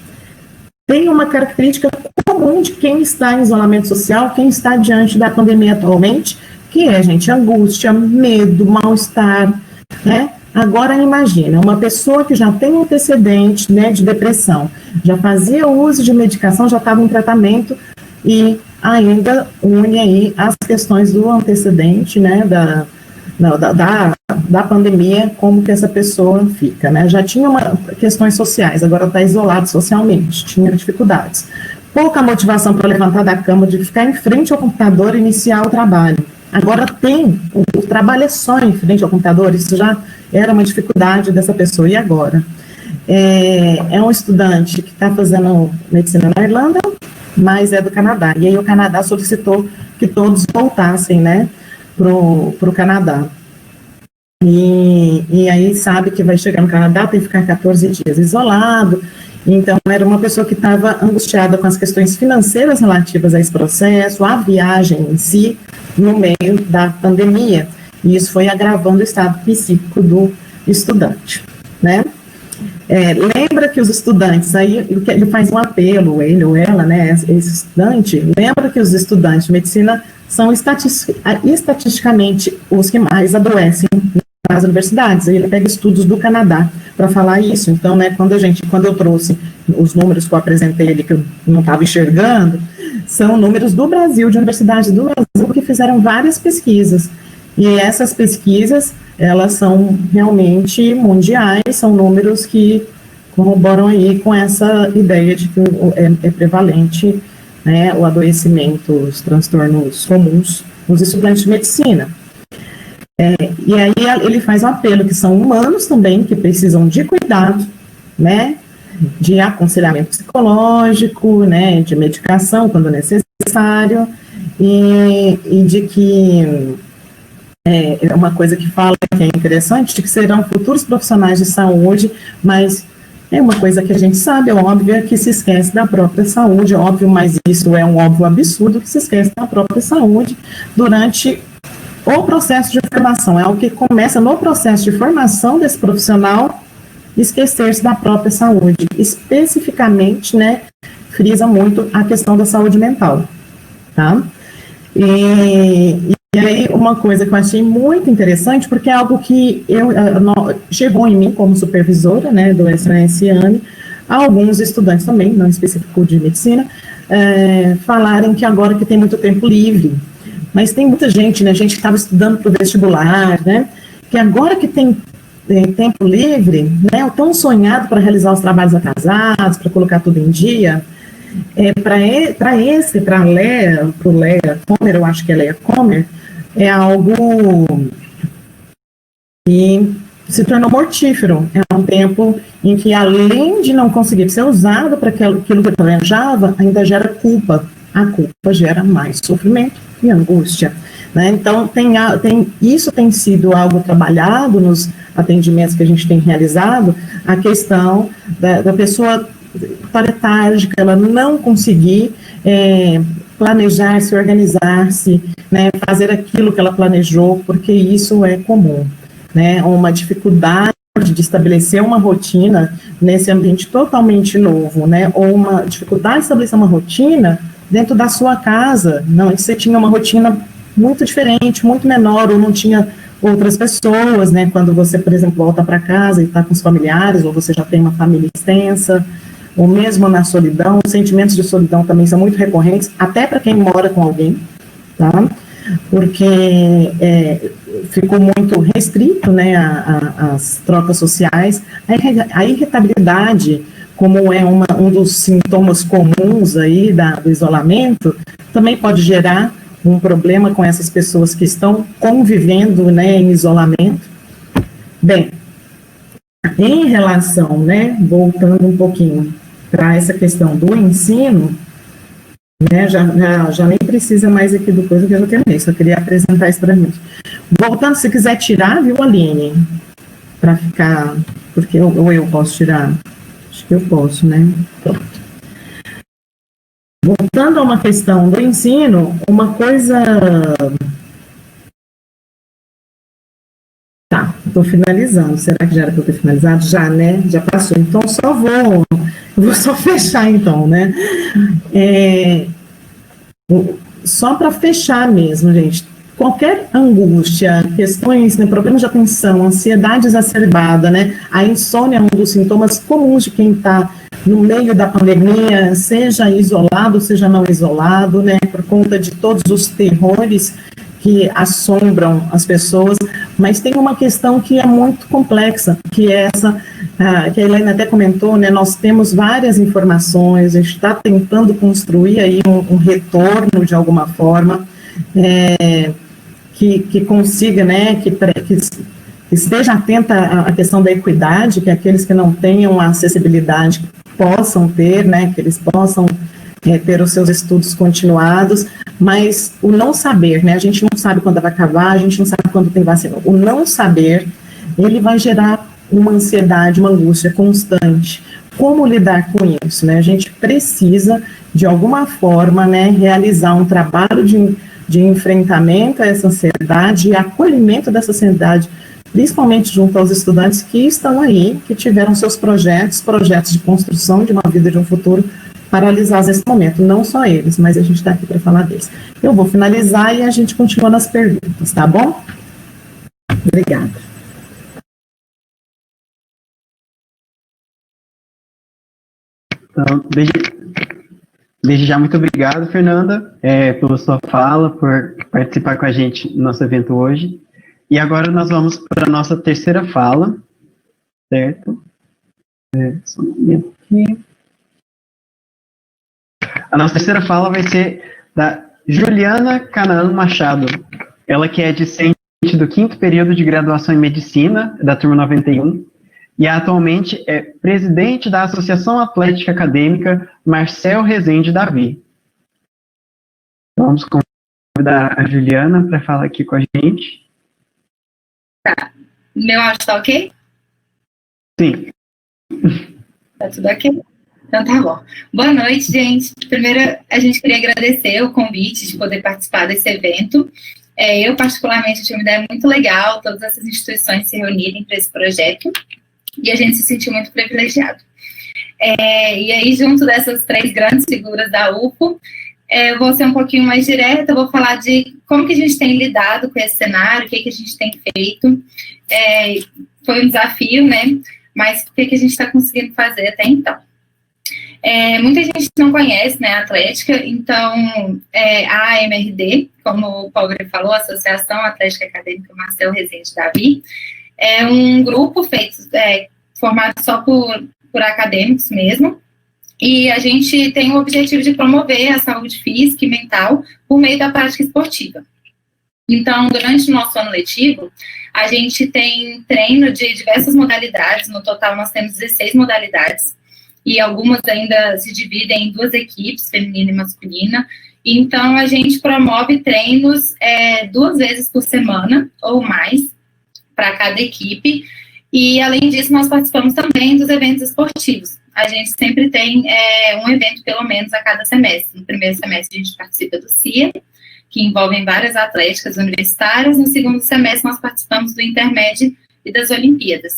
Tem uma característica comum de quem está em isolamento social, quem está diante da pandemia atualmente, que é, gente, angústia, medo, mal-estar, né? Agora, imagina, uma pessoa que já tem um antecedente, né, de depressão, já fazia uso de medicação, já estava em tratamento e ainda une aí as questões do antecedente, né, da pandemia, como que essa pessoa fica, né? Já tinha questões sociais, agora está isolado socialmente, tinha dificuldades. Pouca motivação para levantar da cama, de ficar em frente ao computador e iniciar o trabalho. Agora o trabalho é só em frente ao computador, isso já era uma dificuldade dessa pessoa, e agora? É um estudante que está fazendo medicina na Irlanda, mas é do Canadá, e aí o Canadá solicitou que todos voltassem, né, para o Canadá. E aí sabe que vai chegar no Canadá, tem que ficar 14 dias isolado. Então, era uma pessoa que estava angustiada com as questões financeiras relativas a esse processo, a viagem em si, no meio da pandemia. E isso foi agravando o estado psíquico do estudante, né? Lembra que os estudantes, aí ele faz um apelo, ele ou ela, né, esse estudante, lembra que os estudantes de medicina são estatisticamente os que mais adoecem nas universidades. Ele pega estudos do Canadá para falar isso. Então, né, quando eu trouxe os números que eu apresentei ele, que eu não estava enxergando, são números do Brasil, de universidades do Brasil, que fizeram várias pesquisas. E essas pesquisas, elas são realmente mundiais, são números que corroboram aí com essa ideia de que é prevalente, né, o adoecimento, os transtornos comuns nos estudantes de medicina. E aí ele faz um apelo que são humanos também, que precisam de cuidado, né, de aconselhamento psicológico, né, de medicação quando necessário, e de que é uma coisa que fala que é interessante, de que serão futuros profissionais de saúde, mas é uma coisa que a gente sabe, é óbvio, é que se esquece da própria saúde, é óbvio, mas isso é um óbvio absurdo, que se esquece da própria saúde durante o processo de formação. É algo que começa no processo de formação desse profissional, esquecer-se da própria saúde. Especificamente, né, frisa muito a questão da saúde mental, tá? E aí, uma coisa que eu achei muito interessante, porque é algo que chegou em mim como supervisora, né, do SNSM, alguns estudantes também, não específico de medicina, falarem que agora que tem muito tempo livre, mas tem muita gente, né, gente que estava estudando para o vestibular, né, que agora que tem tempo livre, né, tão sonhado para realizar os trabalhos atrasados, para colocar tudo em dia, para a Leia Comer, eu acho que é Leia Comer, é algo que se tornou mortífero. É um tempo em que, além de não conseguir ser usado para aquilo que planejava, ainda gera culpa. A culpa gera mais sofrimento e angústia, né? Então, isso tem sido algo trabalhado nos atendimentos que a gente tem realizado, a questão da pessoa letárgica, ela não conseguir planejar-se, organizar-se, né, fazer aquilo que ela planejou, porque isso é comum, né, uma dificuldade de estabelecer uma rotina nesse ambiente totalmente novo, né, ou uma dificuldade de estabelecer uma rotina dentro da sua casa, não, você tinha uma rotina muito diferente, muito menor, ou não tinha outras pessoas, né, quando você, por exemplo, volta para casa e está com os familiares, ou você já tem uma família extensa, ou mesmo na solidão, os sentimentos de solidão também são muito recorrentes, até para quem mora com alguém, tá? Porque ficou muito restrito, né, as trocas sociais, a irritabilidade, como é um dos sintomas comuns aí do isolamento, também pode gerar um problema com essas pessoas que estão convivendo, né, em isolamento. Bem, em relação, né, voltando um pouquinho para essa questão do ensino, né, já nem precisa mais aqui do coisa que eu já terminei, só queria apresentar isso para mim. Voltando, se quiser tirar, viu, Aline? Para ficar, porque ou eu posso tirar? Acho que eu posso, né? Pronto. Voltando a uma questão do ensino, uma coisa... Tá, estou finalizando. Será que já era para eu ter finalizado? Já, né? Já passou. Então, vou só fechar, então, né? Só para fechar mesmo, gente. qualquer angústia, questões, né, problemas de atenção, ansiedade exacerbada, né, a insônia é um dos sintomas comuns de quem está no meio da pandemia, seja isolado, seja não isolado, né, por conta de todos os terrores que assombram as pessoas, mas tem uma questão que é muito complexa, que é essa, que a Helena até comentou, né, nós temos várias informações, a gente está tentando construir aí um retorno de alguma forma, que consiga, né, que esteja atenta à questão da equidade, que aqueles que não tenham acessibilidade possam ter, né, que eles possam ter os seus estudos continuados, mas o não saber, né, a gente não sabe quando vai acabar, a gente não sabe quando tem vacina, o não saber, ele vai gerar uma ansiedade, uma angústia constante. Como lidar com isso, né, a gente precisa, de alguma forma, né, realizar um trabalho de enfrentamento a essa ansiedade e acolhimento dessa ansiedade, principalmente junto aos estudantes que estão aí, que tiveram seus projetos de construção de uma vida, de um futuro, paralisados nesse momento. Não só eles, mas a gente está aqui para falar deles. Eu vou finalizar e a gente continua nas perguntas, tá bom? Obrigada. Então, desde já, muito obrigado, Fernanda, pela sua fala, por participar com a gente no nosso evento hoje. E agora nós vamos para a nossa terceira fala, certo? Só um momento aqui. A nossa terceira fala vai ser da Juliana Canaã Machado. Ela que é discente do 5º período de graduação em Medicina, da turma 91, e atualmente é presidente da Associação Atlética Acadêmica Marcel Rezende Davi. Vamos convidar a Juliana para falar aqui com a gente. Tá. Meu áudio tá ok? Sim. Tá tudo ok? Então tá bom. Boa noite, gente. Primeiro, a gente queria agradecer o convite de poder participar desse evento. Eu, particularmente, achei uma ideia muito legal, todas essas instituições se reunirem para esse projeto, e a gente se sentiu muito privilegiado. E aí, junto dessas 3 grandes figuras da UFO, eu vou ser um pouquinho mais direta, vou falar de como que a gente tem lidado com esse cenário, o que a gente tem feito. Foi um desafio, né? Mas o que a gente está conseguindo fazer até então. Muita gente não conhece, né, a Atlética, então a AMRD, como o Paulo falou, Associação Atlética Acadêmica Marcel Rezende Davi, é um grupo formado só por acadêmicos mesmo, e a gente tem o objetivo de promover a saúde física e mental por meio da prática esportiva. Então, durante o nosso ano letivo, a gente tem treino de diversas modalidades, no total nós temos 16 modalidades, e algumas ainda se dividem em 2 equipes, feminina e masculina. Então, a gente promove treinos 2 vezes por semana, ou mais, para cada equipe. E, além disso, nós participamos também dos eventos esportivos. A gente sempre tem um evento, pelo menos, a cada semestre. No primeiro semestre, a gente participa do CIA, que envolvem várias atléticas universitárias. No segundo semestre, nós participamos do Intermédio e das Olimpíadas.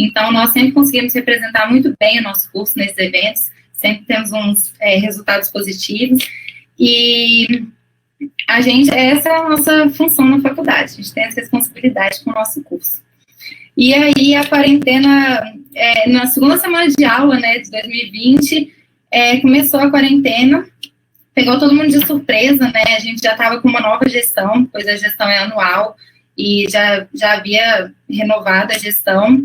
Então, nós sempre conseguimos representar muito bem o nosso curso nesses eventos, sempre temos uns resultados positivos, e essa é a nossa função na faculdade, a gente tem essa responsabilidade com o nosso curso. E aí, a quarentena, na segunda semana de aula, né, de 2020, começou a quarentena, pegou todo mundo de surpresa, né, a gente já estava com uma nova gestão, pois a gestão é anual, e já havia renovado a gestão.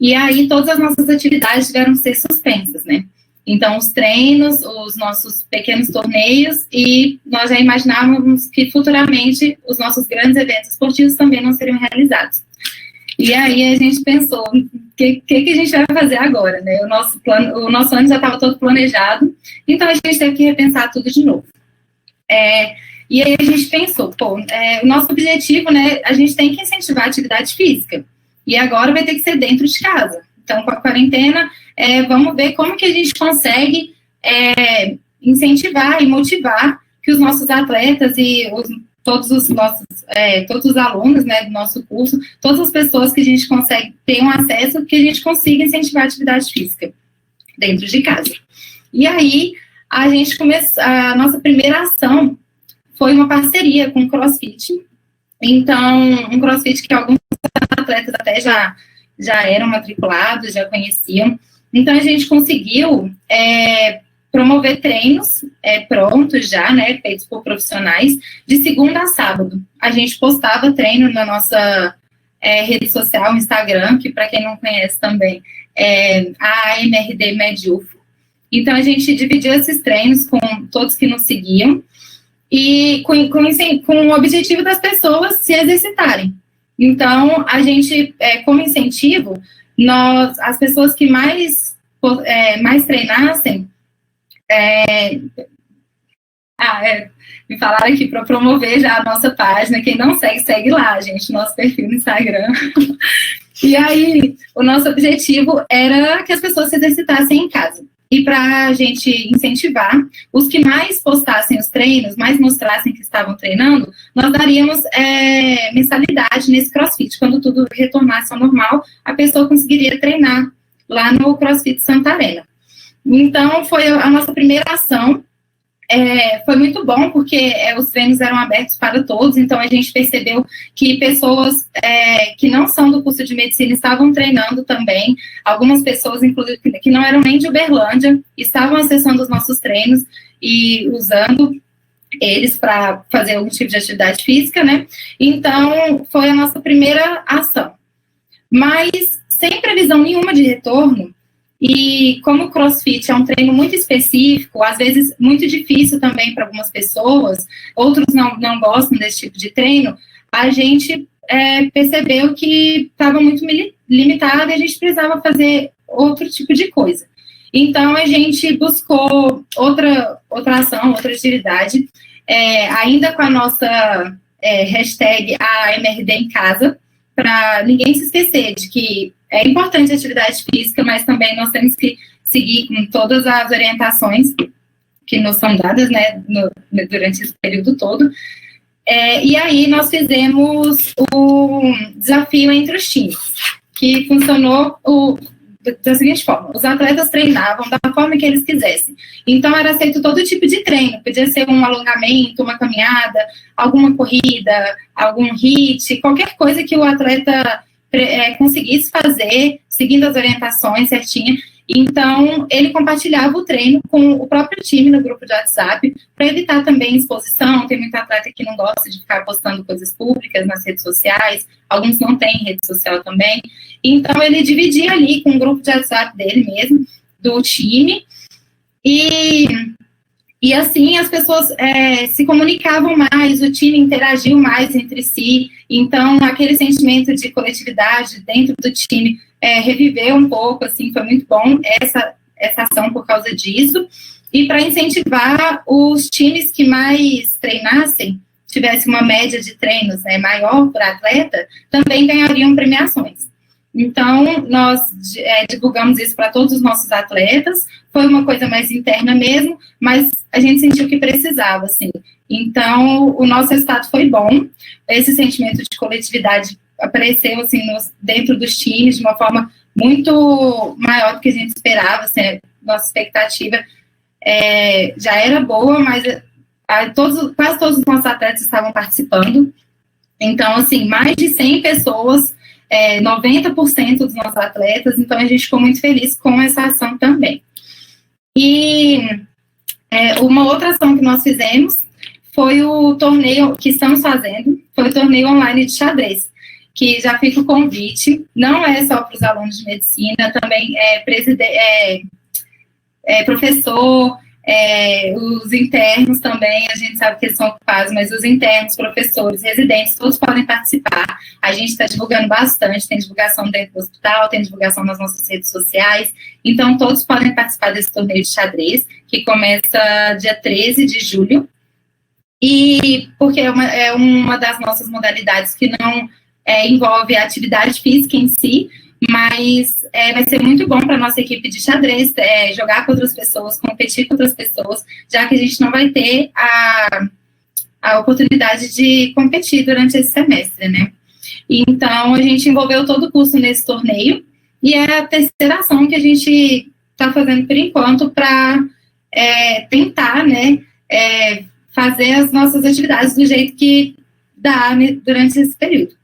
E aí, todas as nossas atividades tiveram que ser suspensas, né? Então, os treinos, os nossos pequenos torneios, e nós já imaginávamos que futuramente os nossos grandes eventos esportivos também não seriam realizados. E aí, a gente pensou, o que a gente vai fazer agora, né? O nosso ano já estava todo planejado, então a gente teve que repensar tudo de novo. E aí, a gente pensou, o nosso objetivo, né? A gente tem que incentivar a atividade física. E agora vai ter que ser dentro de casa. Então, com a quarentena, vamos ver como que a gente consegue incentivar e motivar que os nossos atletas e todos os alunos, né, do nosso curso, todas as pessoas que a gente consegue ter um acesso, que a gente consiga incentivar a atividade física dentro de casa. E aí, a nossa primeira ação foi uma parceria com o CrossFit, Então, um CrossFit que alguns atletas até já eram matriculados, já conheciam. Então, a gente conseguiu promover treinos prontos já, né, feitos por profissionais, de segunda a sábado. A gente postava treino na nossa rede social, Instagram, que para quem não conhece também é a AMRD Medufo. Então, a gente dividiu esses treinos com todos que nos seguiam e com o objetivo das pessoas se exercitarem. Então, a gente, como incentivo, as pessoas que mais treinassem, me falaram aqui para promover já a nossa página. Quem não segue, segue lá, gente, nosso perfil no Instagram. E aí, o nosso objetivo era que as pessoas se exercitassem em casa. E para a gente incentivar, os que mais postassem os treinos, mais mostrassem que estavam treinando, nós daríamos mensalidade nesse CrossFit. Quando tudo retornasse ao normal, a pessoa conseguiria treinar lá no CrossFit Santarena. Então, foi a nossa primeira ação. Foi muito bom, porque os treinos eram abertos para todos, então a gente percebeu que pessoas que não são do curso de medicina estavam treinando também. Algumas pessoas, inclusive, que não eram nem de Uberlândia, estavam acessando os nossos treinos e usando eles para fazer algum tipo de atividade física, né? Então, foi a nossa primeira ação. Mas, sem previsão nenhuma de retorno, e como o CrossFit é um treino muito específico, às vezes muito difícil também para algumas pessoas, outros não gostam desse tipo de treino, a gente percebeu que estava muito limitado e a gente precisava fazer outro tipo de coisa. Então, a gente buscou outra ação, outra atividade, ainda com a nossa hashtag AMRD em casa, para ninguém se esquecer de que é importante a atividade física, mas também nós temos que seguir com todas as orientações que nos são dadas, né, durante esse período todo. E aí nós fizemos o desafio entre os times, que funcionou da seguinte forma: os atletas treinavam da forma que eles quisessem. Então, era aceito todo tipo de treino, podia ser um alongamento, uma caminhada, alguma corrida, algum HIIT, qualquer coisa que o atleta conseguisse fazer, seguindo as orientações certinho. Então, ele compartilhava o treino com o próprio time no grupo de WhatsApp, para evitar também exposição. Tem muito atleta que não gosta de ficar postando coisas públicas nas redes sociais, alguns não têm rede social também. Então, ele dividia ali com o grupo de WhatsApp dele mesmo, do time, e assim as pessoas se comunicavam mais, o time interagiu mais entre si. Então, aquele sentimento de coletividade dentro do time reviveu um pouco, assim, foi muito bom essa ação por causa disso. E para incentivar os times que mais treinassem, tivesse uma média de treinos maior para atleta, também ganhariam premiações. Então, nós divulgamos isso para todos os nossos atletas. Foi uma coisa mais interna mesmo, mas a gente sentiu que precisava, assim. Então, o nosso resultado foi bom. Esse sentimento de coletividade apareceu, assim, dentro dos times de uma forma muito maior do que a gente esperava. Assim, nossa expectativa já era boa, mas quase todos os nossos atletas estavam participando. Então, assim, mais de 100 pessoas, 90% dos nossos atletas. Então, a gente ficou muito feliz com essa ação também. E uma outra ação que nós fizemos foi o torneio que estamos fazendo, foi o torneio online de xadrez, que já fica o convite, não é só para os alunos de medicina, também professor, os internos também, a gente sabe que eles são ocupados, mas os internos, professores, residentes, todos podem participar. A gente está divulgando bastante, tem divulgação dentro do hospital, tem divulgação nas nossas redes sociais, então todos podem participar desse torneio de xadrez, que começa dia 13 de julho, e porque é uma das nossas modalidades que não envolve a atividade física em si, mas vai ser muito bom para a nossa equipe de xadrez jogar com outras pessoas, competir com outras pessoas, já que a gente não vai ter a oportunidade de competir durante esse semestre, né? Então, a gente envolveu todo o curso nesse torneio, e é a terceira ação que a gente está fazendo por enquanto para tentar, né, fazer as nossas atividades do jeito que dar durante esse período.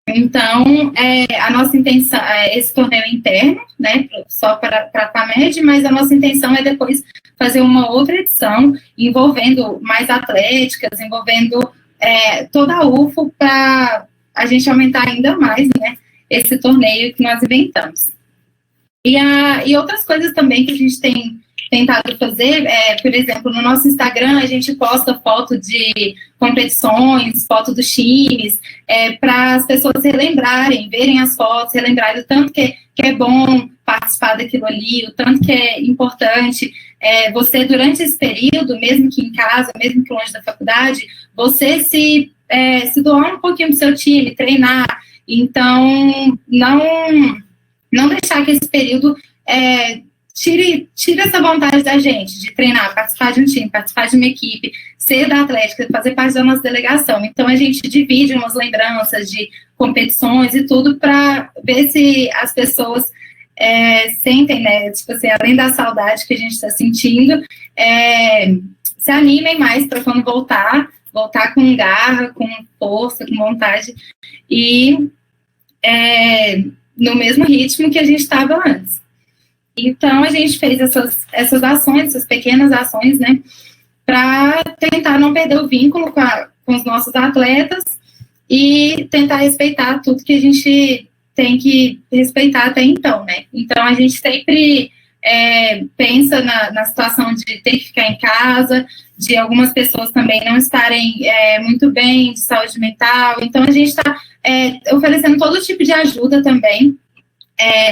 Então, a nossa intenção é esse torneio interno, né, só para a FAMED, mas a nossa intenção é depois fazer uma outra edição envolvendo mais atléticas, envolvendo toda a UFO, para a gente aumentar ainda mais, né, esse torneio que nós inventamos. E outras coisas também que a gente tem tentado fazer, por exemplo, no nosso Instagram a gente posta foto de competições, foto dos times, para as pessoas relembrarem, verem as fotos, relembrarem o tanto que é bom participar daquilo ali, o tanto que é importante você, durante esse período, mesmo que em casa, mesmo que longe da faculdade, você se doar um pouquinho do seu time, treinar. Então, não deixar que esse período tire essa vontade da gente de treinar, participar de um time, participar de uma equipe, ser da Atlética, fazer parte da nossa delegação. Então, a gente divide umas lembranças de competições e tudo para ver se as pessoas sentem, né, tipo assim, além da saudade que a gente está sentindo, se animem mais para quando voltar com garra, com força, com vontade, e no mesmo ritmo que a gente estava antes. Então, a gente fez essas ações, essas pequenas ações, né, para tentar não perder o vínculo com os nossos atletas e tentar respeitar tudo que a gente tem que respeitar até então, né. Então, a gente sempre pensa na situação de ter que ficar em casa, de algumas pessoas também não estarem muito bem de saúde mental. Então, a gente está oferecendo todo tipo de ajuda também.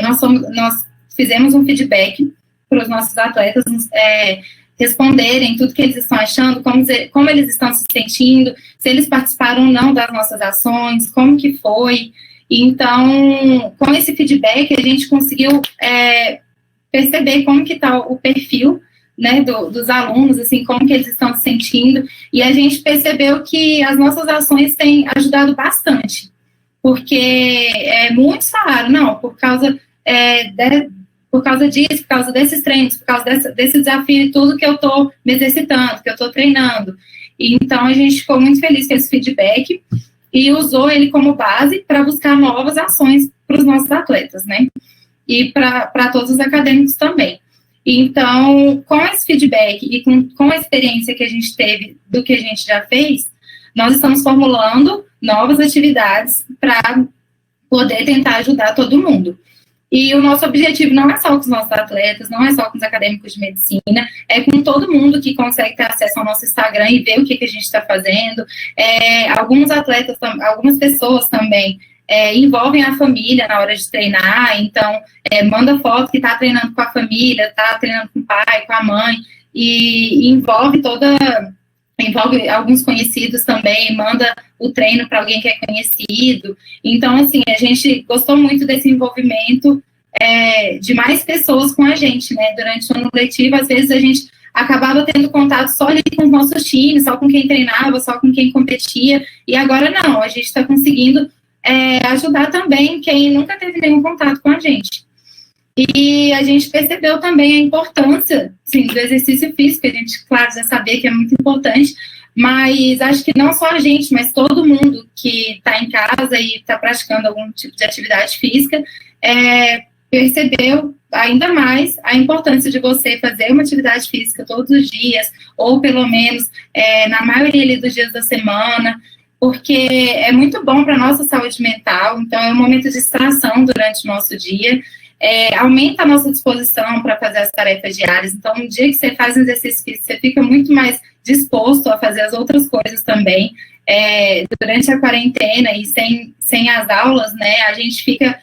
Nós fizemos um feedback para os nossos atletas responderem tudo que eles estão achando, como eles estão se sentindo, se eles participaram ou não das nossas ações, como que foi. Então, com esse feedback, a gente conseguiu perceber como que está o perfil, né, dos alunos, assim, como que eles estão se sentindo, e a gente percebeu que as nossas ações têm ajudado bastante, porque muitos falaram, não, por causa disso, por causa desses treinos, por causa desse desafio e tudo que eu estou me exercitando, que eu estou treinando. E, então, a gente ficou muito feliz com esse feedback e usou ele como base para buscar novas ações para os nossos atletas, né? E para todos os acadêmicos também. Então, com esse feedback e com a experiência que a gente teve do que a gente já fez, nós estamos formulando novas atividades para poder tentar ajudar todo mundo. E o nosso objetivo não é só com os nossos atletas, não é só com os acadêmicos de medicina, é com todo mundo que consegue ter acesso ao nosso Instagram e ver o que a gente está fazendo. Algumas pessoas também envolvem a família na hora de treinar, então manda foto que está treinando com a família, está treinando com o pai, com a mãe, e envolve alguns conhecidos também, manda o treino para alguém que é conhecido. Então, assim, a gente gostou muito desse envolvimento de mais pessoas com a gente, né? Durante o ano letivo, às vezes a gente acabava tendo contato só ali com os nossos times, só com quem treinava, só com quem competia, e agora não, a gente está conseguindo ajudar também quem nunca teve nenhum contato com a gente. E a gente percebeu também a importância, sim, do exercício físico, a gente, claro, já sabia que é muito importante, mas acho que não só a gente, mas todo mundo que está em casa e está praticando algum tipo de atividade física, percebeu ainda mais a importância de você fazer uma atividade física todos os dias, ou pelo menos na maioria ali dos dias da semana, porque é muito bom para a nossa saúde mental, então é um momento de distração durante o nosso dia, aumenta a nossa disposição para fazer as tarefas diárias. Então, no dia que você faz um exercício físico, você fica muito mais disposto a fazer as outras coisas também. Durante a quarentena e sem as aulas, né, a gente fica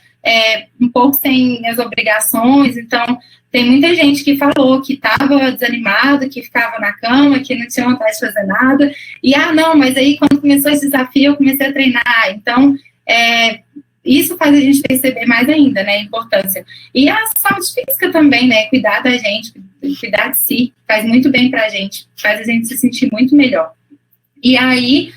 um pouco sem as obrigações. Então, tem muita gente que falou que estava desanimado, que ficava na cama, que não tinha vontade de fazer nada. E, não, mas aí quando começou esse desafio, eu comecei a treinar. Então, isso faz a gente perceber mais ainda, né, a importância. E a saúde física também, né, cuidar da gente, cuidar de si, faz muito bem pra gente, faz a gente se sentir muito melhor. E aí,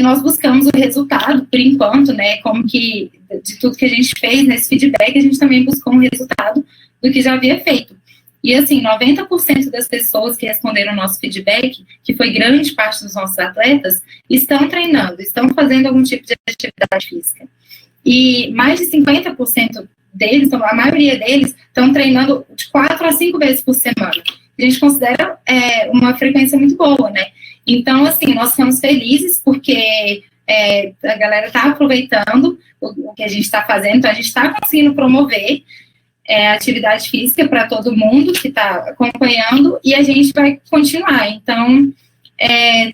nós buscamos o resultado, por enquanto, né, como que, de tudo que a gente fez nesse feedback, a gente também buscou um resultado do que já havia feito. E, assim, 90% das pessoas que responderam o nosso feedback, que foi grande parte dos nossos atletas, estão treinando, estão fazendo algum tipo de atividade física. E mais de 50% deles, então, a maioria deles, estão treinando de 4 a 5 vezes por semana. A gente considera uma frequência muito boa, né? Então, assim, nós ficamos felizes porque a galera está aproveitando o que a gente está fazendo, então a gente está conseguindo promover atividade física para todo mundo que está acompanhando e a gente vai continuar. Então,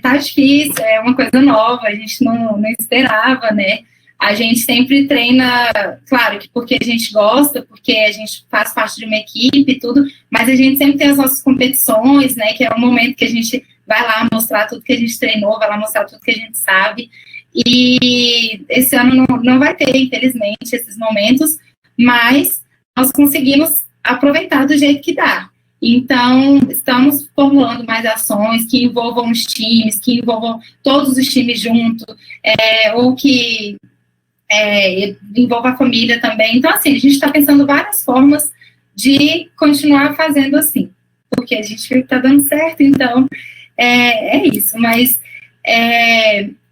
tá difícil, é uma coisa nova, a gente não esperava, né? A gente sempre treina, claro, que porque a gente gosta, porque a gente faz parte de uma equipe e tudo, mas a gente sempre tem as nossas competições, né? Que é um momento que a gente vai lá mostrar tudo que a gente treinou, vai lá mostrar tudo que a gente sabe. E esse ano não vai ter, infelizmente, esses momentos, mas nós conseguimos aproveitar do jeito que dá. Então, estamos formulando mais ações que envolvam os times, que envolvam todos os times juntos, ou que envolva a família também. Então, assim, a gente está pensando várias formas de continuar fazendo assim, porque a gente viu que está dando certo, então é isso. Mas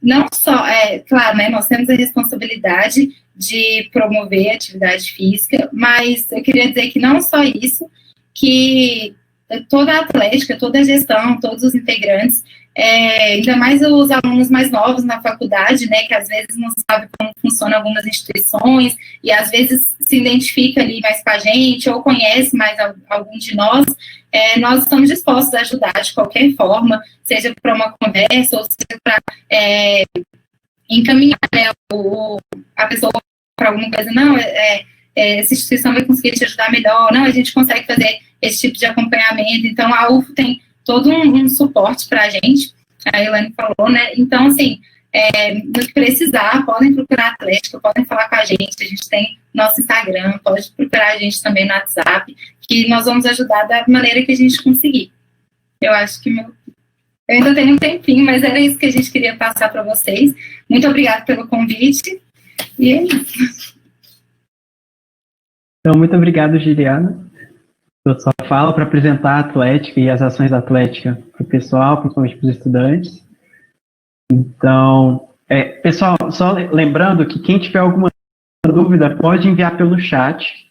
não só, claro, né, nós temos a responsabilidade de promover a atividade física, mas eu queria dizer que não só isso, que toda a atlética, toda a gestão, todos os integrantes, ainda mais os alunos mais novos na faculdade, né, que às vezes não sabem como funcionam algumas instituições, e às vezes se identifica ali mais com a gente, ou conhece mais algum de nós, nós estamos dispostos a ajudar de qualquer forma, seja para uma conversa, ou seja para encaminhar, né, a pessoa para alguma coisa, não, essa instituição vai conseguir te ajudar melhor, não, a gente consegue fazer esse tipo de acompanhamento. Então, a UFO tem todo um suporte para a gente, a Elaine falou, né, então, assim, no que precisar, podem procurar a Atlética, podem falar com a gente tem nosso Instagram, pode procurar a gente também no WhatsApp, que nós vamos ajudar da maneira que a gente conseguir. Eu acho que eu ainda tenho um tempinho, mas era isso que a gente queria passar para vocês. Muito obrigada pelo convite, e é isso. Então, muito obrigado, Juliana. Eu só falo para apresentar a Atlética e as ações da Atlética para o pessoal, principalmente para os estudantes. Então, pessoal, só lembrando que quem tiver alguma dúvida pode enviar pelo chat.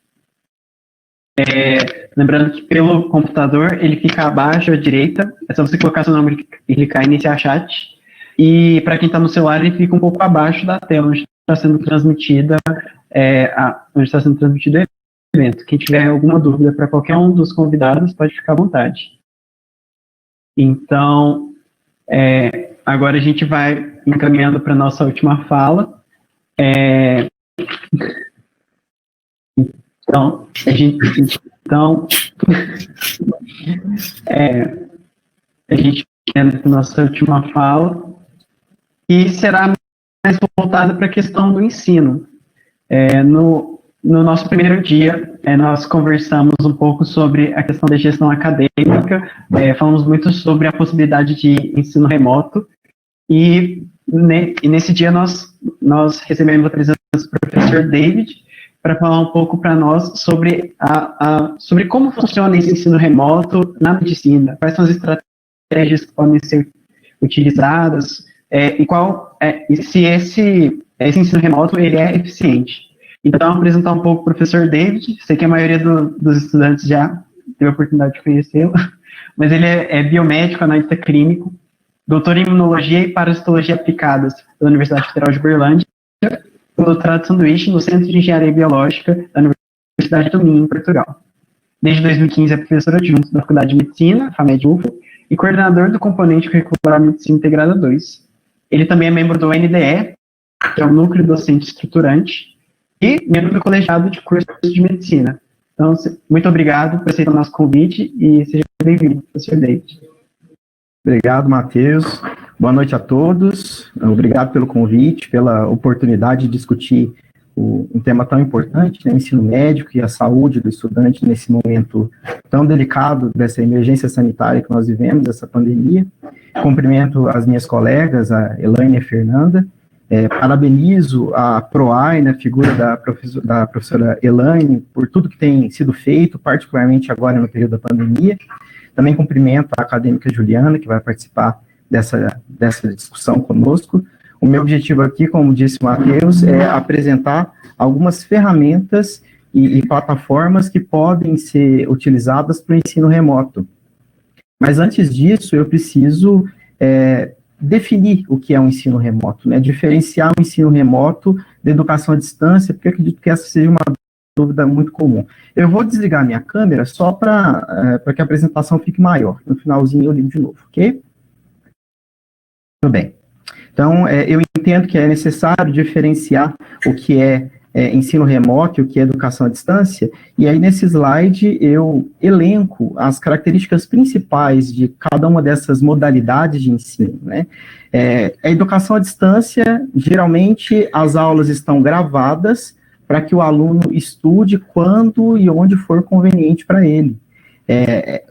Lembrando que pelo computador ele fica abaixo à direita, é só você colocar seu nome e clicar em iniciar chat. E para quem está no celular, ele fica um pouco abaixo da tela, onde está sendo transmitida, onde está sendo transmitido o evento. Quem tiver alguma dúvida para qualquer um dos convidados, pode ficar à vontade. Então, agora a gente vai encaminhando para a nossa última fala. Então, a gente entra para a nossa última fala, e será mais voltada para a questão do ensino. No nosso primeiro dia, nós conversamos um pouco sobre a questão da gestão acadêmica, falamos muito sobre a possibilidade de ensino remoto, e nesse dia nós recebemos a presença do professor David para falar um pouco para nós sobre sobre como funciona esse ensino remoto na medicina, quais são as estratégias que podem ser utilizadas, e se esse ensino remoto ele é eficiente. Então, apresentar um pouco o professor David. Sei que a maioria dos estudantes já teve a oportunidade de conhecê-lo, mas ele é biomédico, analista clínico, doutor em imunologia e parasitologia aplicadas pela Universidade Federal de Uberlândia, doutorado de sanduíche no Centro de Engenharia Biológica da Universidade do Minho, em Portugal. Desde 2015 é professor adjunto da Faculdade de Medicina, FAMED UFO, e coordenador do componente curricular Medicina Integrada 2. Ele também é membro do NDE, que é o Núcleo Docente Estruturante, e membro do colegiado de cursos de medicina. Então, muito obrigado por aceitar o nosso convite e seja bem-vindo, professor David. Obrigado, Matheus. Boa noite a todos. Obrigado pelo convite, pela oportunidade de discutir um tema tão importante, né, o ensino médico e a saúde do estudante nesse momento tão delicado dessa emergência sanitária que nós vivemos, essa pandemia. Cumprimento as minhas colegas, a Elaine e a Fernanda, Parabenizo a PROAI, na figura da professora Elaine, por tudo que tem sido feito, particularmente agora no período da pandemia. Também cumprimento a acadêmica Juliana, que vai participar dessa discussão conosco. O meu objetivo aqui, como disse o Matheus, é apresentar algumas ferramentas e plataformas que podem ser utilizadas para o ensino remoto. Mas antes disso, eu preciso definir o que é um ensino remoto, né? Diferenciar o ensino remoto da educação à distância, porque eu acredito que essa seja uma dúvida muito comum. Eu vou desligar minha câmera só para que a apresentação fique maior. No finalzinho eu ligo de novo, ok? Tudo bem. Então, eu entendo que é necessário diferenciar o que é ensino remoto e o que é educação à distância, e aí nesse slide eu elenco as características principais de cada uma dessas modalidades de ensino, né? A educação à distância, geralmente as aulas estão gravadas para que o aluno estude quando e onde for conveniente para ele.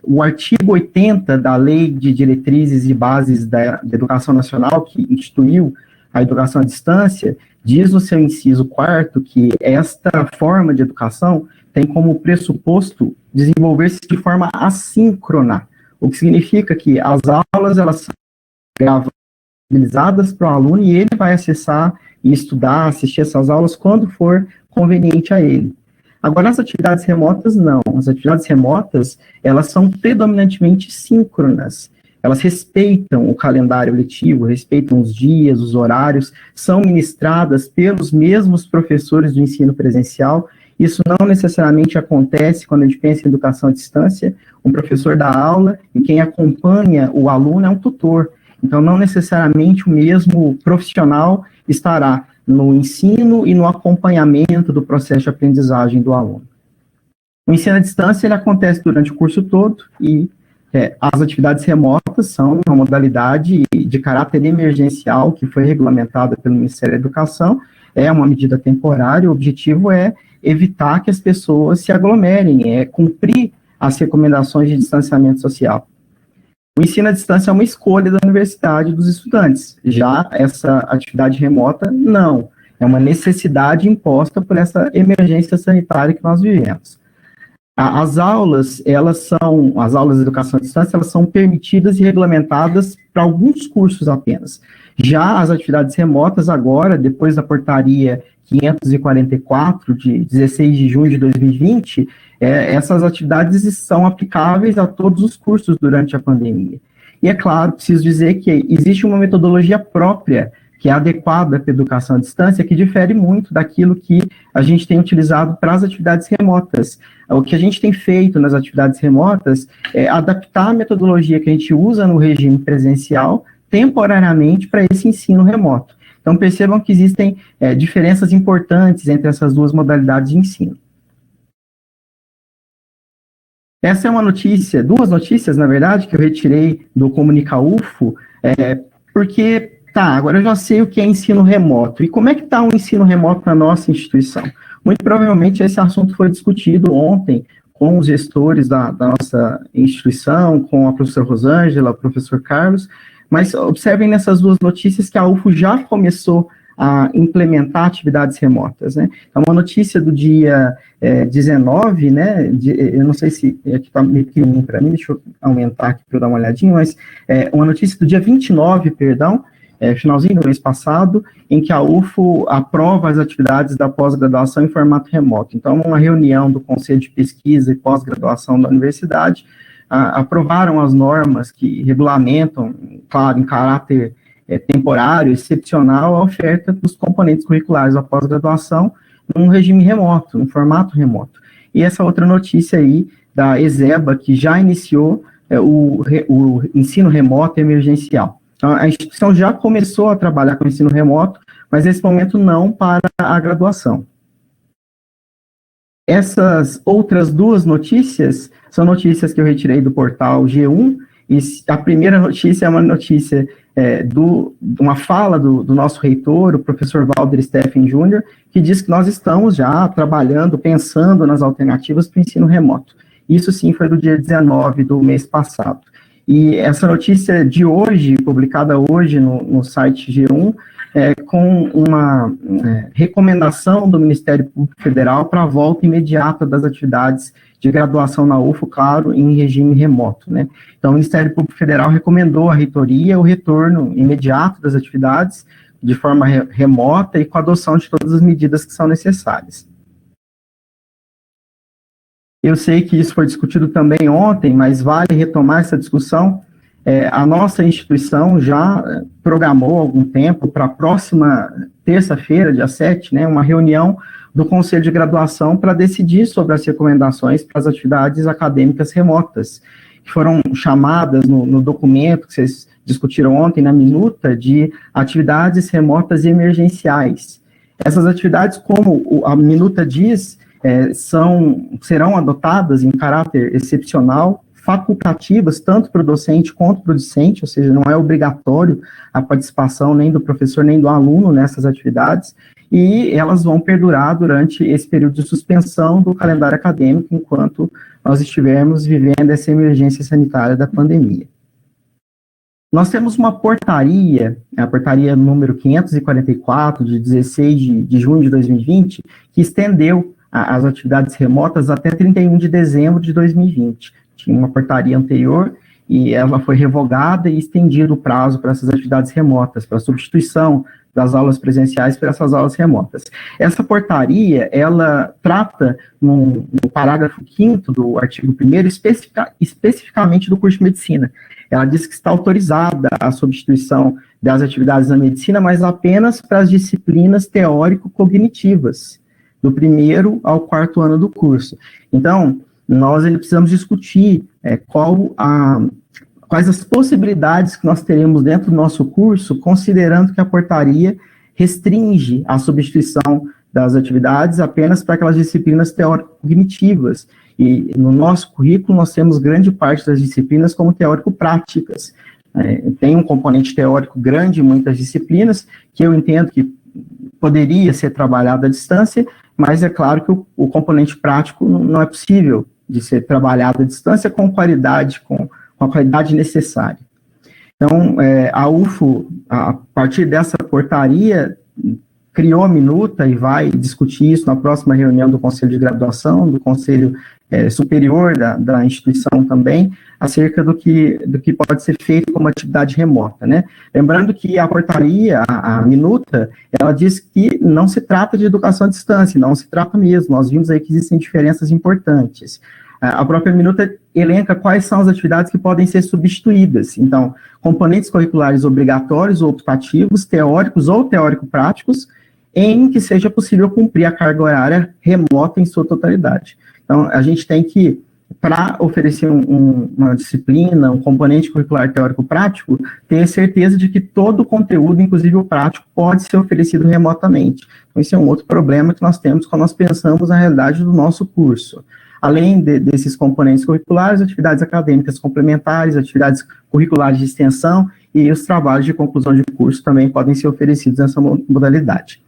O artigo 80 da Lei de Diretrizes e Bases da Educação Nacional, que instituiu a educação à distância, diz no seu inciso 4º que esta forma de educação tem como pressuposto desenvolver-se de forma assíncrona, o que significa que as aulas elas são gravadas para o aluno e ele vai acessar e estudar, assistir essas aulas quando for conveniente a ele. Agora, as atividades remotas, não. As atividades remotas, elas são predominantemente síncronas. Elas respeitam o calendário letivo, respeitam os dias, os horários, são ministradas pelos mesmos professores do ensino presencial. Isso não necessariamente acontece quando a gente pensa em educação à distância. Um professor dá aula e quem acompanha o aluno é um tutor. Então, não necessariamente o mesmo profissional estará no ensino e no acompanhamento do processo de aprendizagem do aluno. O ensino à distância ele acontece durante o curso todo e as atividades remotas são uma modalidade de caráter emergencial que foi regulamentada pelo Ministério da Educação, é uma medida temporária, o objetivo é evitar que as pessoas se aglomerem, cumprir as recomendações de distanciamento social. O ensino à distância é uma escolha da universidade e dos estudantes, já essa atividade remota, não, é uma necessidade imposta por essa emergência sanitária que nós vivemos. As aulas de educação à distância, elas são permitidas e regulamentadas para alguns cursos apenas. Já as atividades remotas agora, depois da portaria 544, de 16 de junho de 2020, essas atividades são aplicáveis a todos os cursos durante a pandemia. E é claro, preciso dizer que existe uma metodologia própria que é adequada para a educação à distância, que difere muito daquilo que a gente tem utilizado para as atividades remotas. O que a gente tem feito nas atividades remotas é adaptar a metodologia que a gente usa no regime presencial temporariamente para esse ensino remoto. Então, percebam que existem diferenças importantes entre essas duas modalidades de ensino. Essa é uma notícia, duas notícias, na verdade, que eu retirei do Comunica UFO, porque... agora eu já sei o que é ensino remoto. E como é que está o ensino remoto na nossa instituição? Muito provavelmente esse assunto foi discutido ontem com os gestores da nossa instituição, com a professora Rosângela, o professor Carlos, mas observem nessas duas notícias que a UFO já começou a implementar atividades remotas, né? É uma notícia do dia 19, né? Eu não sei se aqui está meio pequenininho para mim, deixa eu aumentar aqui para eu dar uma olhadinha, mas uma notícia do dia 29, perdão, finalzinho do mês passado, em que a UFO aprova as atividades da pós-graduação em formato remoto. Então, uma reunião do Conselho de Pesquisa e Pós-Graduação da Universidade, aprovaram as normas que regulamentam, claro, em caráter temporário, excepcional, a oferta dos componentes curriculares da pós-graduação num regime remoto, num formato remoto. E essa outra notícia aí, da ESEBA, que já iniciou o ensino remoto emergencial. Então, a instituição já começou a trabalhar com o ensino remoto, mas nesse momento não para a graduação. Essas outras duas notícias são notícias que eu retirei do portal G1, e a primeira notícia é uma notícia uma fala do nosso reitor, o professor Valder Steffen Jr., que diz que nós estamos já trabalhando, pensando nas alternativas para o ensino remoto. Isso sim foi do dia 19 do mês passado. E essa notícia de hoje, publicada hoje no site G1, com uma recomendação do Ministério Público Federal para a volta imediata das atividades de graduação na UFO, claro, em regime remoto, né? Então, o Ministério Público Federal recomendou à reitoria o retorno imediato das atividades de forma remota e com a adoção de todas as medidas que são necessárias. Eu sei que isso foi discutido também ontem, mas vale retomar essa discussão. A nossa instituição já programou há algum tempo para a próxima terça-feira, dia 7, né, uma reunião do Conselho de Graduação para decidir sobre as recomendações para as atividades acadêmicas remotas, que foram chamadas no documento que vocês discutiram ontem, na minuta, de atividades remotas emergenciais. Essas atividades, como a minuta diz, serão adotadas em caráter excepcional, facultativas, tanto para o docente quanto para o discente, ou seja, não é obrigatório a participação nem do professor nem do aluno nessas atividades, e elas vão perdurar durante esse período de suspensão do calendário acadêmico, enquanto nós estivermos vivendo essa emergência sanitária da pandemia. Nós temos uma portaria, a portaria número 544, de 16 de junho de 2020, que estendeu as atividades remotas até 31 de dezembro de 2020. Tinha uma portaria anterior e ela foi revogada e estendido o prazo para essas atividades remotas, para a substituição das aulas presenciais por essas aulas remotas. Essa portaria, ela trata, no parágrafo 5º do artigo 1º, especificamente do curso de medicina. Ela diz que está autorizada a substituição das atividades da medicina, mas apenas para as disciplinas teórico-cognitivas, do 1º ao 4º ano do curso. Então, nós precisamos discutir quais as possibilidades que nós teremos dentro do nosso curso, considerando que a portaria restringe a substituição das atividades apenas para aquelas disciplinas teórico-cognitivas. E no nosso currículo nós temos grande parte das disciplinas como teórico-práticas. Tem um componente teórico grande em muitas disciplinas, que eu entendo que poderia ser trabalhado à distância, mas é claro que o componente prático não é possível de ser trabalhado à distância com qualidade, com a qualidade necessária. Então, a UFO, a partir dessa portaria, criou a minuta e vai discutir isso na próxima reunião do Conselho de Graduação, do Conselho Superior da instituição também, acerca do que pode ser feito como atividade remota, né? Lembrando que a portaria, a minuta, ela diz que não se trata de educação à distância, não se trata mesmo, nós vimos aí que existem diferenças importantes. A própria minuta elenca quais são as atividades que podem ser substituídas. Então, componentes curriculares obrigatórios ou optativos, teóricos ou teórico-práticos, em que seja possível cumprir a carga horária remota em sua totalidade. Então, a gente tem que, para oferecer uma disciplina, um componente curricular teórico-prático, ter certeza de que todo o conteúdo, inclusive o prático, pode ser oferecido remotamente. Então, esse é um outro problema que nós temos quando nós pensamos na realidade do nosso curso. Além desses componentes curriculares, atividades acadêmicas complementares, atividades curriculares de extensão e os trabalhos de conclusão de curso também podem ser oferecidos nessa modalidade.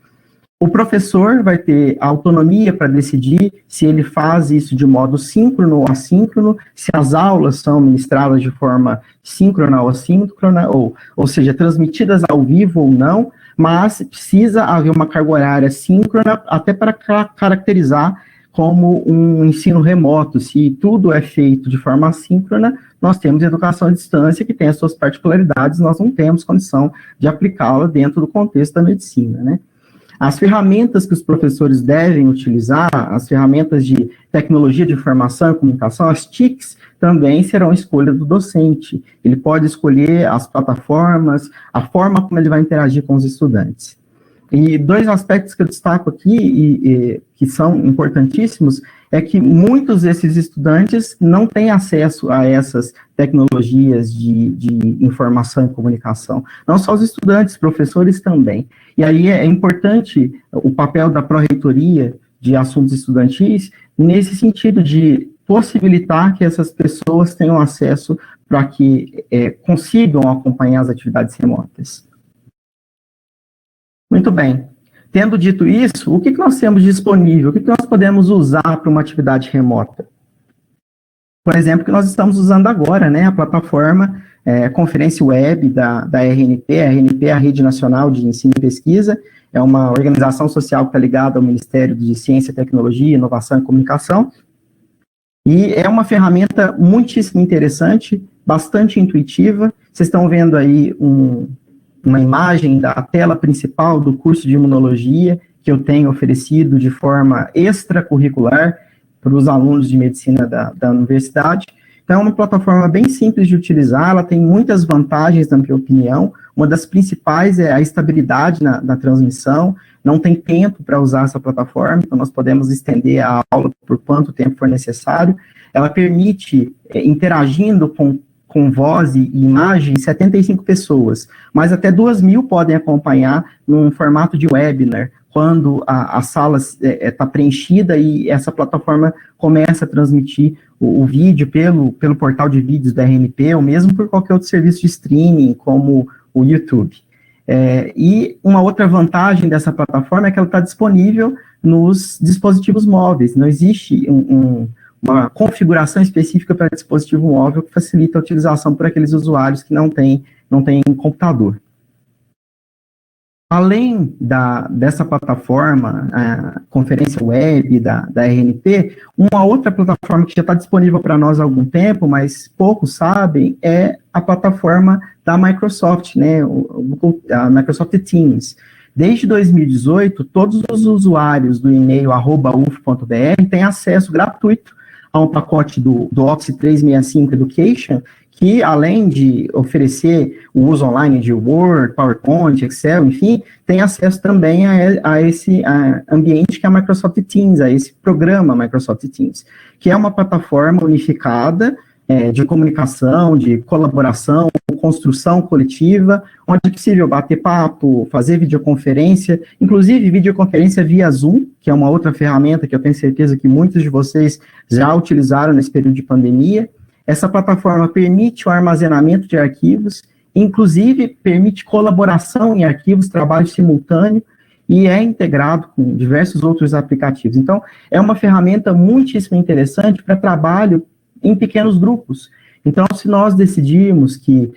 O professor vai ter autonomia para decidir se ele faz isso de modo síncrono ou assíncrono, se as aulas são ministradas de forma síncrona ou assíncrona, ou seja, transmitidas ao vivo ou não, mas precisa haver uma carga horária síncrona até para caracterizar como um ensino remoto. Se tudo é feito de forma assíncrona, nós temos educação à distância que tem as suas particularidades, nós não temos condição de aplicá-la dentro do contexto da medicina, né? As ferramentas que os professores devem utilizar, as ferramentas de tecnologia de informação e comunicação, as TICs, também serão escolha do docente. Ele pode escolher as plataformas, a forma como ele vai interagir com os estudantes. E dois aspectos que eu destaco aqui, e que são importantíssimos, é que muitos desses estudantes não têm acesso a essas tecnologias de informação e comunicação. Não só os estudantes, professores também. E aí é importante o papel da Pró-Reitoria de Assuntos Estudantis nesse sentido de possibilitar que essas pessoas tenham acesso para que consigam acompanhar as atividades remotas. Muito bem. Tendo dito isso, o que nós temos disponível? O que nós podemos usar para uma atividade remota? Por exemplo, que nós estamos usando agora, né, a plataforma conferência web da RNP. A RNP é a Rede Nacional de Ensino e Pesquisa, é uma organização social que está ligada ao Ministério de Ciência, Tecnologia, Inovação e Comunicação, e é uma ferramenta muitíssimo interessante, bastante intuitiva. Vocês estão vendo aí uma imagem da tela principal do curso de Imunologia, que eu tenho oferecido de forma extracurricular para os alunos de medicina da universidade. Então, é uma plataforma bem simples de utilizar, ela tem muitas vantagens, na minha opinião. Uma das principais é a estabilidade na transmissão, não tem tempo para usar essa plataforma, então nós podemos estender a aula por quanto tempo for necessário. Ela permite, interagindo com voz e imagem, 75 pessoas, mas até 2.000 podem acompanhar num formato de webinar, quando a sala está preenchida e essa plataforma começa a transmitir o vídeo pelo portal de vídeos da RNP, ou mesmo por qualquer outro serviço de streaming, como o YouTube. E uma outra vantagem dessa plataforma é que ela está disponível nos dispositivos móveis. Não existe uma configuração específica para dispositivo móvel que facilita a utilização por aqueles usuários que não têm computador. Além dessa plataforma, a conferência web da RNP, uma outra plataforma que já está disponível para nós há algum tempo, mas poucos sabem, é a plataforma da Microsoft, né, a Microsoft Teams. Desde 2018, todos os usuários do e-mail @uf.br têm acesso gratuito a um pacote do Office 365 Education, que, além de oferecer o uso online de Word, PowerPoint, Excel, enfim, tem acesso também a esse ambiente que é a Microsoft Teams, a esse programa Microsoft Teams, que é uma plataforma unificada de comunicação, de colaboração, construção coletiva, onde é possível bater papo, fazer videoconferência, inclusive videoconferência via Zoom, que é uma outra ferramenta que eu tenho certeza que muitos de vocês já utilizaram nesse período de pandemia. Essa plataforma permite o armazenamento de arquivos, inclusive permite colaboração em arquivos, trabalho simultâneo, e é integrado com diversos outros aplicativos. Então, é uma ferramenta muitíssimo interessante para trabalho em pequenos grupos. Então, se nós decidirmos que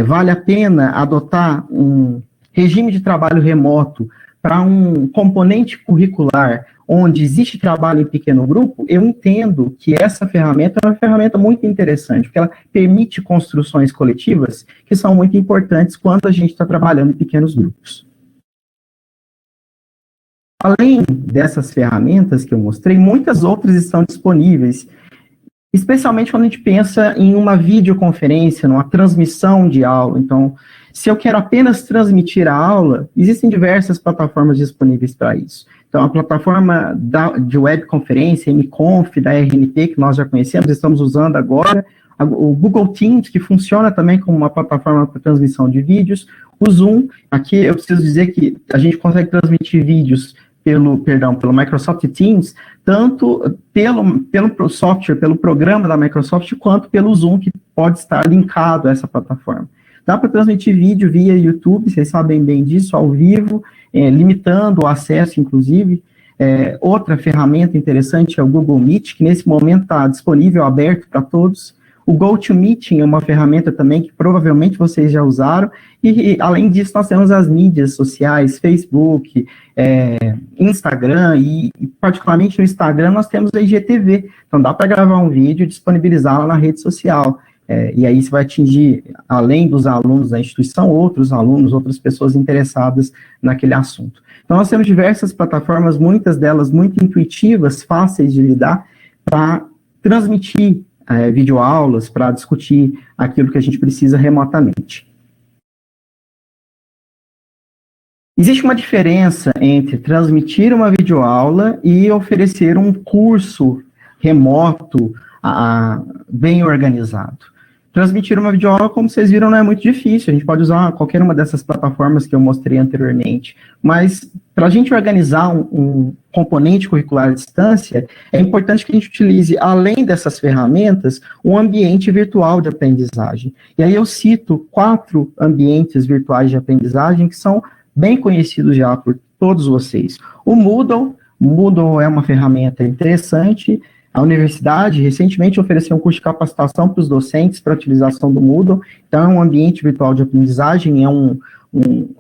vale a pena adotar um regime de trabalho remoto para um componente curricular onde existe trabalho em pequeno grupo, eu entendo que essa ferramenta é uma ferramenta muito interessante, porque ela permite construções coletivas que são muito importantes quando a gente está trabalhando em pequenos grupos. Além dessas ferramentas que eu mostrei, muitas outras estão disponíveis, especialmente quando a gente pensa em uma videoconferência, numa transmissão de aula. Então, se eu quero apenas transmitir a aula, existem diversas plataformas disponíveis para isso. Então, a plataforma de webconferência, MConf, da RNP, que nós já conhecemos, estamos usando agora, o Google Teams, que funciona também como uma plataforma para transmissão de vídeos, o Zoom, aqui eu preciso dizer que a gente consegue transmitir vídeos pelo Microsoft Teams, tanto pelo software, pelo programa da Microsoft, quanto pelo Zoom, que pode estar linkado a essa plataforma. Dá para transmitir vídeo via YouTube, vocês sabem bem disso, ao vivo, limitando o acesso, inclusive. Outra ferramenta interessante é o Google Meet, que nesse momento está disponível, aberto para todos. O GoToMeeting é uma ferramenta também que provavelmente vocês já usaram, e além disso nós temos as mídias sociais, Facebook, Instagram, e particularmente no Instagram nós temos a IGTV, então dá para gravar um vídeo e disponibilizá-la na rede social, e aí você vai atingir, além dos alunos da instituição, outros alunos, outras pessoas interessadas naquele assunto. Então nós temos diversas plataformas, muitas delas muito intuitivas, fáceis de lidar, para transmitir videoaulas, para discutir aquilo que a gente precisa remotamente. Existe uma diferença entre transmitir uma videoaula e oferecer um curso remoto bem organizado. Transmitir uma videoaula, como vocês viram, não é muito difícil, a gente pode usar qualquer uma dessas plataformas que eu mostrei anteriormente, mas para a gente organizar um componente curricular à distância, é importante que a gente utilize, além dessas ferramentas, um ambiente virtual de aprendizagem. E aí eu cito 4 ambientes virtuais de aprendizagem que são bem conhecidos já por todos vocês. O Moodle é uma ferramenta interessante, A universidade, recentemente, ofereceu um curso de capacitação para os docentes para a utilização do Moodle. Então, é um ambiente virtual de aprendizagem, é um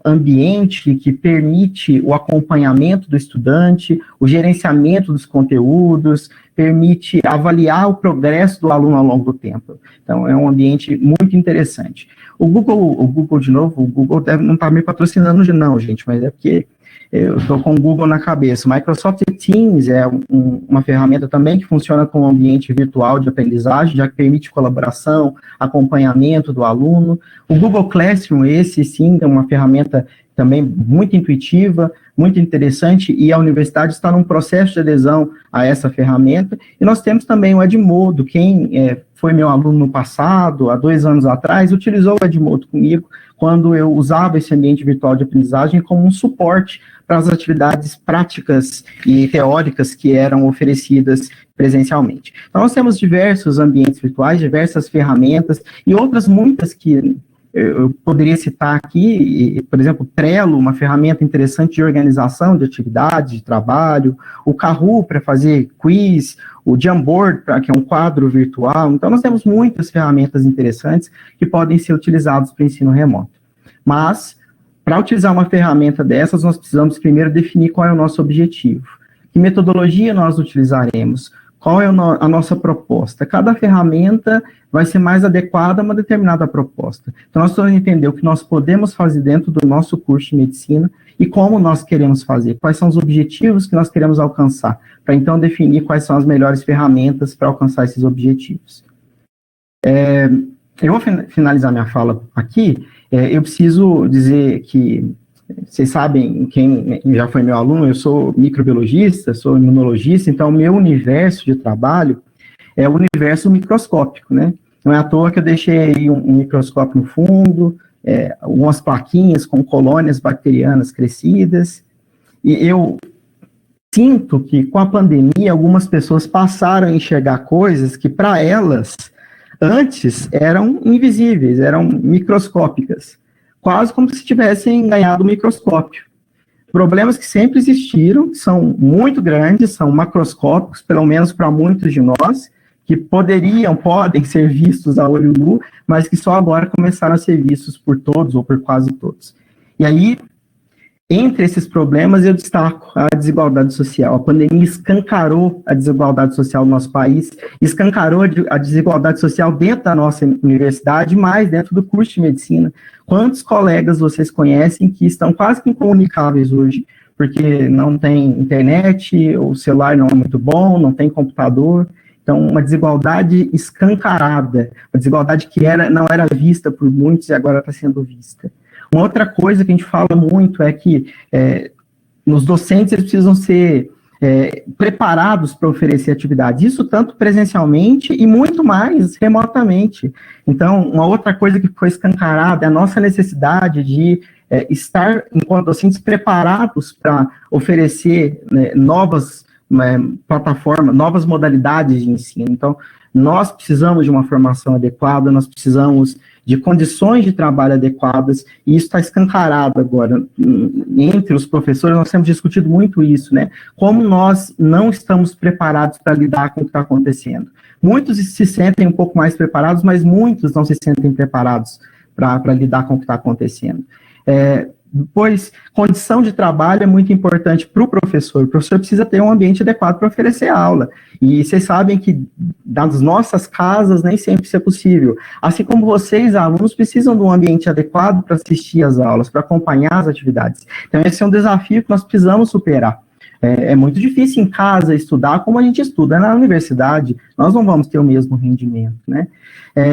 ambiente que permite o acompanhamento do estudante, o gerenciamento dos conteúdos, permite avaliar o progresso do aluno ao longo do tempo. Então, é um ambiente muito interessante. O Google de novo, o Google não está me patrocinando não, gente, mas é porque eu estou com o Google na cabeça. O Microsoft Teams é uma ferramenta também que funciona como um ambiente virtual de aprendizagem, já que permite colaboração, acompanhamento do aluno. O Google Classroom, esse sim, é uma ferramenta também muito intuitiva, muito interessante, e a universidade está num processo de adesão a essa ferramenta. E nós temos também o Edmodo. Quem foi meu aluno no passado, há 2 anos atrás, utilizou o Edmodo comigo, quando eu usava esse ambiente virtual de aprendizagem como um suporte para as atividades práticas e teóricas que eram oferecidas presencialmente. Então, nós temos diversos ambientes virtuais, diversas ferramentas, e outras muitas que eu poderia citar aqui, por exemplo, o Trello, uma ferramenta interessante de organização de atividades, de trabalho, o Kahoot para fazer quiz, o Jamboard, que é um quadro virtual. Então, nós temos muitas ferramentas interessantes que podem ser utilizadas para o ensino remoto. Mas, para utilizar uma ferramenta dessas, nós precisamos primeiro definir qual é o nosso objetivo. Que metodologia nós utilizaremos? Qual é a nossa proposta? Cada ferramenta vai ser mais adequada a uma determinada proposta. Então, nós precisamos entender o que nós podemos fazer dentro do nosso curso de medicina e como nós queremos fazer, quais são os objetivos que nós queremos alcançar, para então definir quais são as melhores ferramentas para alcançar esses objetivos. Eu vou finalizar minha fala aqui. Eu preciso dizer que, vocês sabem, quem já foi meu aluno, eu sou microbiologista, sou imunologista, então o meu universo de trabalho é o universo microscópico, né? Não é à toa que eu deixei aí um microscópio no fundo, algumas plaquinhas com colônias bacterianas crescidas, e eu sinto que com a pandemia algumas pessoas passaram a enxergar coisas que para elas antes eram invisíveis, eram microscópicas, quase como se tivessem ganhado o microscópio. Problemas que sempre existiram, que são muito grandes, são macroscópicos, pelo menos para muitos de nós, que podem ser vistos a olho nu, mas que só agora começaram a ser vistos por todos, ou por quase todos. E aí, entre esses problemas, eu destaco a desigualdade social. A pandemia escancarou a desigualdade social no nosso país, escancarou a desigualdade social dentro da nossa universidade, mais dentro do curso de medicina. Quantos colegas vocês conhecem que estão quase que incomunicáveis hoje, porque não tem internet, o celular não é muito bom, não tem computador? Então, uma desigualdade escancarada, uma desigualdade que não era vista por muitos e agora está sendo vista. Uma outra coisa que a gente fala muito é que os docentes eles precisam ser preparados para oferecer atividades, isso tanto presencialmente e muito mais remotamente. Então, uma outra coisa que foi escancarada é a nossa necessidade de estar, enquanto docentes, preparados para oferecer novas plataformas, novas modalidades de ensino. Então, nós precisamos de uma formação adequada, nós precisamos de condições de trabalho adequadas, e isso está escancarado agora. Entre os professores, nós temos discutido muito isso, né? Como nós não estamos preparados para lidar com o que está acontecendo. Muitos se sentem um pouco mais preparados, mas muitos não se sentem preparados para lidar com o que está acontecendo. Depois, condição de trabalho é muito importante para o professor. O professor precisa ter um ambiente adequado para oferecer aula. E vocês sabem que das nossas casas nem sempre isso é possível. Assim como vocês, alunos, precisam de um ambiente adequado para assistir às aulas, para acompanhar as atividades. Então, esse é um desafio que nós precisamos superar. É muito difícil em casa estudar como a gente estuda na universidade. Nós não vamos ter o mesmo rendimento, né?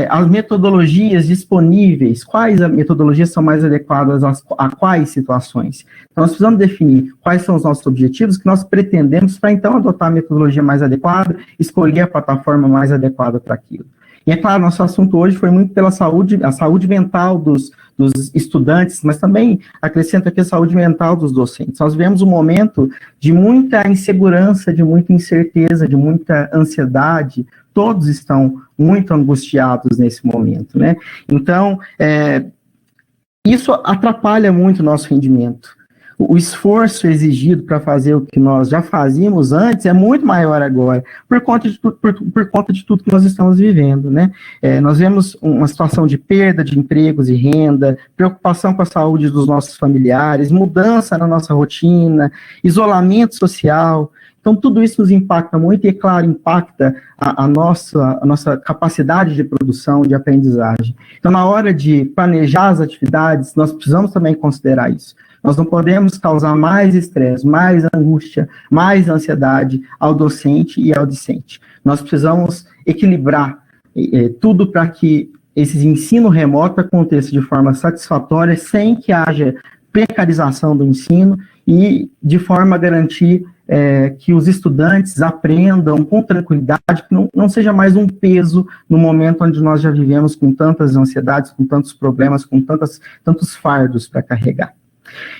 As metodologias disponíveis, quais metodologias são mais adequadas a quais situações? Então, nós precisamos definir quais são os nossos objetivos que nós pretendemos para, então, adotar a metodologia mais adequada, escolher a plataforma mais adequada para aquilo. E, é claro, nosso assunto hoje foi muito pela saúde, a saúde mental dos estudantes, mas também acrescento aqui a saúde mental dos docentes. Nós vivemos um momento de muita insegurança, de muita incerteza, de muita ansiedade. Todos estão muito angustiados nesse momento, né? Então, isso atrapalha muito o nosso rendimento. o esforço exigido para fazer o que nós já fazíamos antes é muito maior agora, por conta de tudo que nós estamos vivendo, né? Nós vemos uma situação de perda de empregos e renda, preocupação com a saúde dos nossos familiares, mudança na nossa rotina, isolamento social. Então, tudo isso nos impacta muito e, é claro, impacta a nossa capacidade de produção, de aprendizagem. Então, na hora de planejar as atividades, nós precisamos também considerar isso. Nós não podemos causar mais estresse, mais angústia, mais ansiedade ao docente e ao discente. Nós precisamos equilibrar tudo para que esse ensino remoto aconteça de forma satisfatória, sem que haja precarização do ensino e de forma a garantir que os estudantes aprendam com tranquilidade, que não seja mais um peso no momento onde nós já vivemos com tantas ansiedades, com tantos problemas, com tantos fardos para carregar.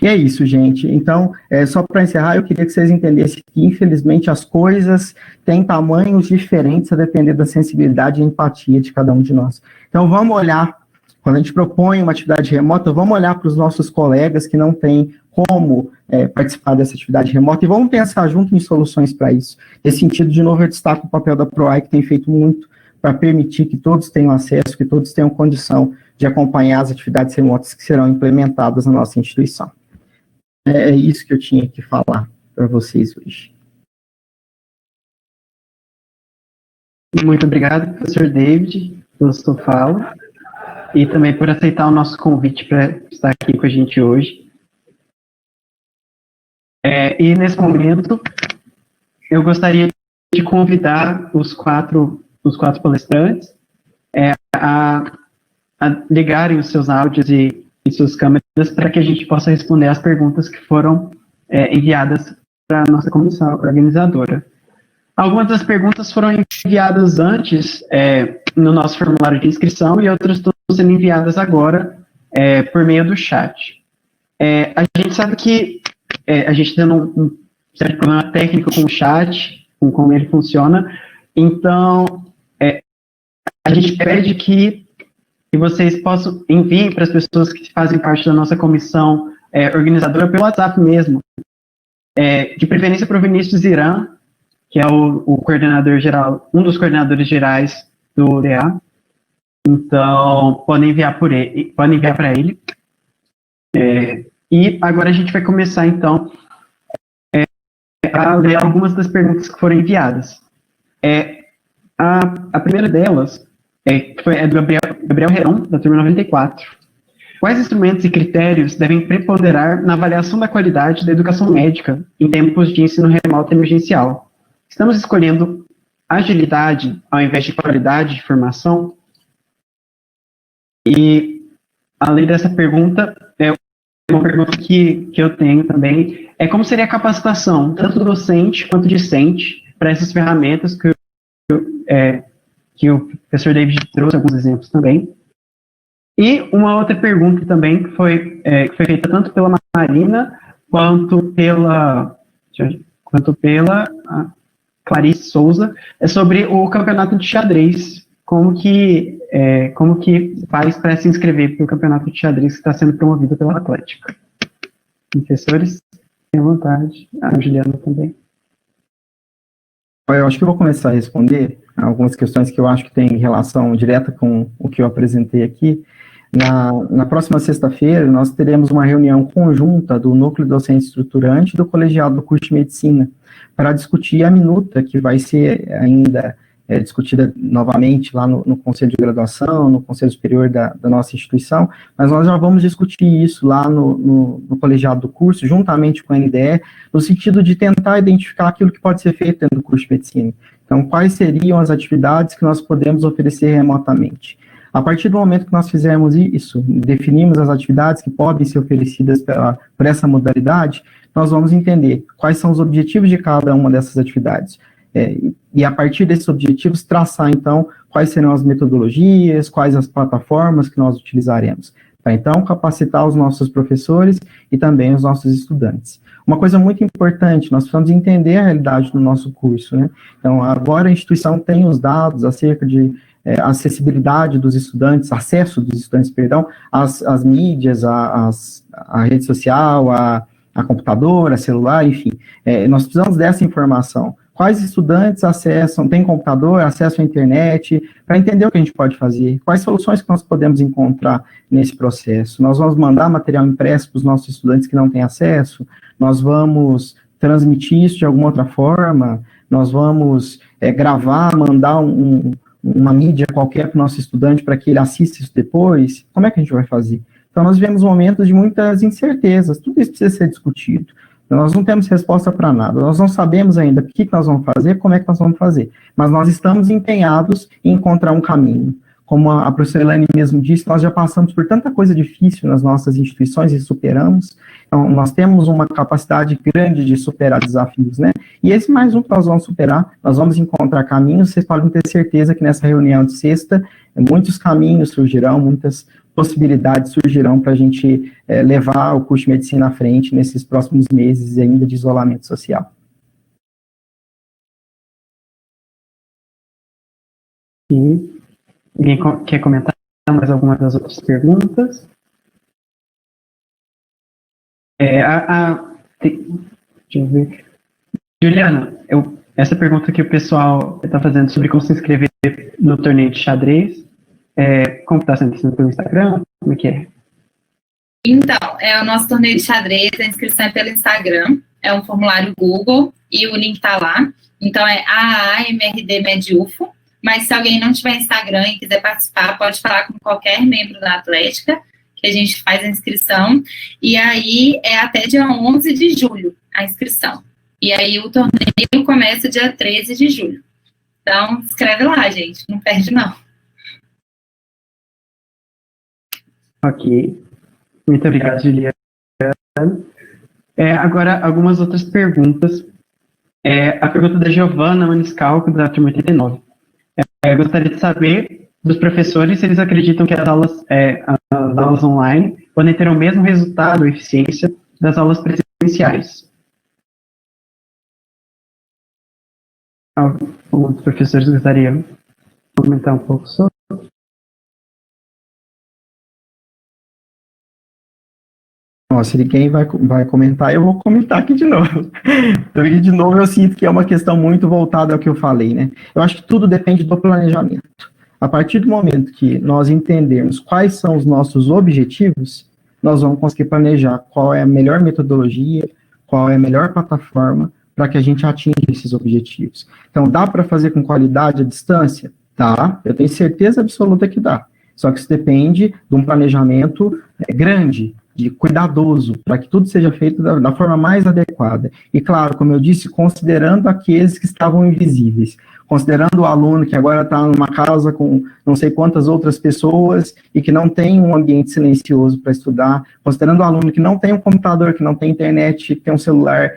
E é isso, gente. Então, só para encerrar, eu queria que vocês entendessem que, infelizmente, as coisas têm tamanhos diferentes a depender da sensibilidade e empatia de cada um de nós. Então, vamos olhar, quando a gente propõe uma atividade remota, vamos olhar para os nossos colegas que não têm como participar dessa atividade remota e vamos pensar junto em soluções para isso. Nesse sentido, de novo, eu destaco o papel da PROAI, que tem feito muito para permitir que todos tenham acesso, que todos tenham condição de acompanhar as atividades remotas que serão implementadas na nossa instituição. É isso que eu tinha que falar para vocês hoje. Muito obrigado, professor David, pela sua fala, e também por aceitar o nosso convite para estar aqui com a gente hoje. E nesse momento, eu gostaria de convidar os quatro palestrantes a ligarem os seus áudios e suas câmeras para que a gente possa responder as perguntas que foram enviadas para a nossa comissão organizadora. Algumas das perguntas foram enviadas antes no nosso formulário de inscrição e outras estão sendo enviadas agora por meio do chat. A gente sabe que a gente tem um certo problema técnico com o chat, com como ele funciona, então a gente pede que vocês possam enviar para as pessoas que fazem parte da nossa comissão organizadora pelo WhatsApp mesmo. De preferência para o Vinícius Irã, que é o coordenador geral, um dos coordenadores gerais do DA. Então, podem enviar para ele. E agora a gente vai começar, então, a ler algumas das perguntas que foram enviadas. A primeira delas é do Gabriel Heron, da turma 94. Quais instrumentos e critérios devem preponderar na avaliação da qualidade da educação médica em tempos de ensino remoto emergencial? Estamos escolhendo agilidade ao invés de qualidade de formação? E, além dessa pergunta, uma pergunta que eu tenho também como seria a capacitação, tanto docente quanto discente, para essas ferramentas que o professor David trouxe alguns exemplos também. E uma outra pergunta também que foi feita tanto pela Marina quanto pela Clarice Souza, sobre o campeonato de xadrez, como que faz para se inscrever para o campeonato de xadrez que está sendo promovido pela Atlética. Professores, tenham vontade. A Juliana também. Eu acho que eu vou começar a responder algumas questões que eu acho que têm relação direta com o que eu apresentei aqui. Na próxima sexta-feira, nós teremos uma reunião conjunta do Núcleo Docente Estruturante e do Colegiado do Curso de Medicina, para discutir a minuta que vai ser ainda discutida novamente lá no Conselho de Graduação, no Conselho Superior da nossa instituição, mas nós já vamos discutir isso lá no Colegiado do curso, juntamente com a NDE, no sentido de tentar identificar aquilo que pode ser feito dentro do curso de Medicina. Então, quais seriam as atividades que nós podemos oferecer remotamente? A partir do momento que nós fizermos isso, definimos as atividades que podem ser oferecidas por essa modalidade, nós vamos entender quais são os objetivos de cada uma dessas atividades. E a partir desses objetivos, traçar, então, quais serão as metodologias, quais as plataformas que nós utilizaremos, para, então, capacitar os nossos professores e também os nossos estudantes. Uma coisa muito importante, nós precisamos entender a realidade do nosso curso, né? Então, agora a instituição tem os dados acerca de acessibilidade dos estudantes, acesso dos estudantes, perdão, às mídias, à rede social, a computador, a celular, enfim. Nós precisamos dessa informação. Quais estudantes têm computador, acesso à internet, para entender o que a gente pode fazer, quais soluções que nós podemos encontrar nesse processo. Nós vamos mandar material impresso para os nossos estudantes que não têm acesso, nós vamos transmitir isso de alguma outra forma, nós vamos gravar, mandar uma mídia qualquer para o nosso estudante para que ele assista isso depois. Como é que a gente vai fazer? Então, nós vivemos momentos de muitas incertezas, tudo isso precisa ser discutido. Nós não temos resposta para nada, nós não sabemos ainda o que nós vamos fazer, como é que nós vamos fazer, mas nós estamos empenhados em encontrar um caminho. Como a professora Elaine mesmo disse, nós já passamos por tanta coisa difícil nas nossas instituições e superamos, então nós temos uma capacidade grande de superar desafios, né? E esse mais um que nós vamos superar, nós vamos encontrar caminhos, vocês podem ter certeza que nessa reunião de sexta, muitos caminhos surgirão, muitas possibilidades surgirão para a gente levar o curso de medicina à frente nesses próximos meses ainda de isolamento social. Sim. Alguém quer comentar mais alguma das outras perguntas? Deixa eu ver. Juliana, essa pergunta que o pessoal está fazendo sobre como se inscrever no torneio de xadrez, como está sendo inscrito pelo Instagram? Como é que é? Então, o nosso torneio de xadrez, a inscrição é pelo Instagram, é um formulário Google e o link está lá. Então, é AAMRD Medufo. Mas se alguém não tiver Instagram e quiser participar, pode falar com qualquer membro da Atlética, que a gente faz a inscrição. E aí é até dia 11 de julho a inscrição. E aí o torneio começa dia 13 de julho. Então, escreve lá, gente. Não perde, não. Ok. Muito obrigado, Juliana. Agora, algumas outras perguntas. A pergunta da Giovana Maniscalco, da turma 89. Eu gostaria de saber dos professores se eles acreditam que as aulas online podem ter o mesmo resultado ou eficiência das aulas presenciais. Alguns professores gostariam de comentar um pouco sobre. Se ninguém vai comentar, eu vou comentar aqui de novo. Então, aqui de novo, eu sinto que é uma questão muito voltada ao que eu falei, né? Eu acho que tudo depende do planejamento. A partir do momento que nós entendermos quais são os nossos objetivos, nós vamos conseguir planejar qual é a melhor metodologia, qual é a melhor plataforma para que a gente atinja esses objetivos. Então, dá para fazer com qualidade à distância? Tá, eu tenho certeza absoluta que dá. Só que isso depende de um planejamento grande, cuidadoso, para que tudo seja feito da forma mais adequada. E, claro, como eu disse, considerando aqueles que estavam invisíveis, considerando o aluno que agora está numa casa com não sei quantas outras pessoas e que não tem um ambiente silencioso para estudar, considerando o aluno que não tem um computador, que não tem internet, que tem um celular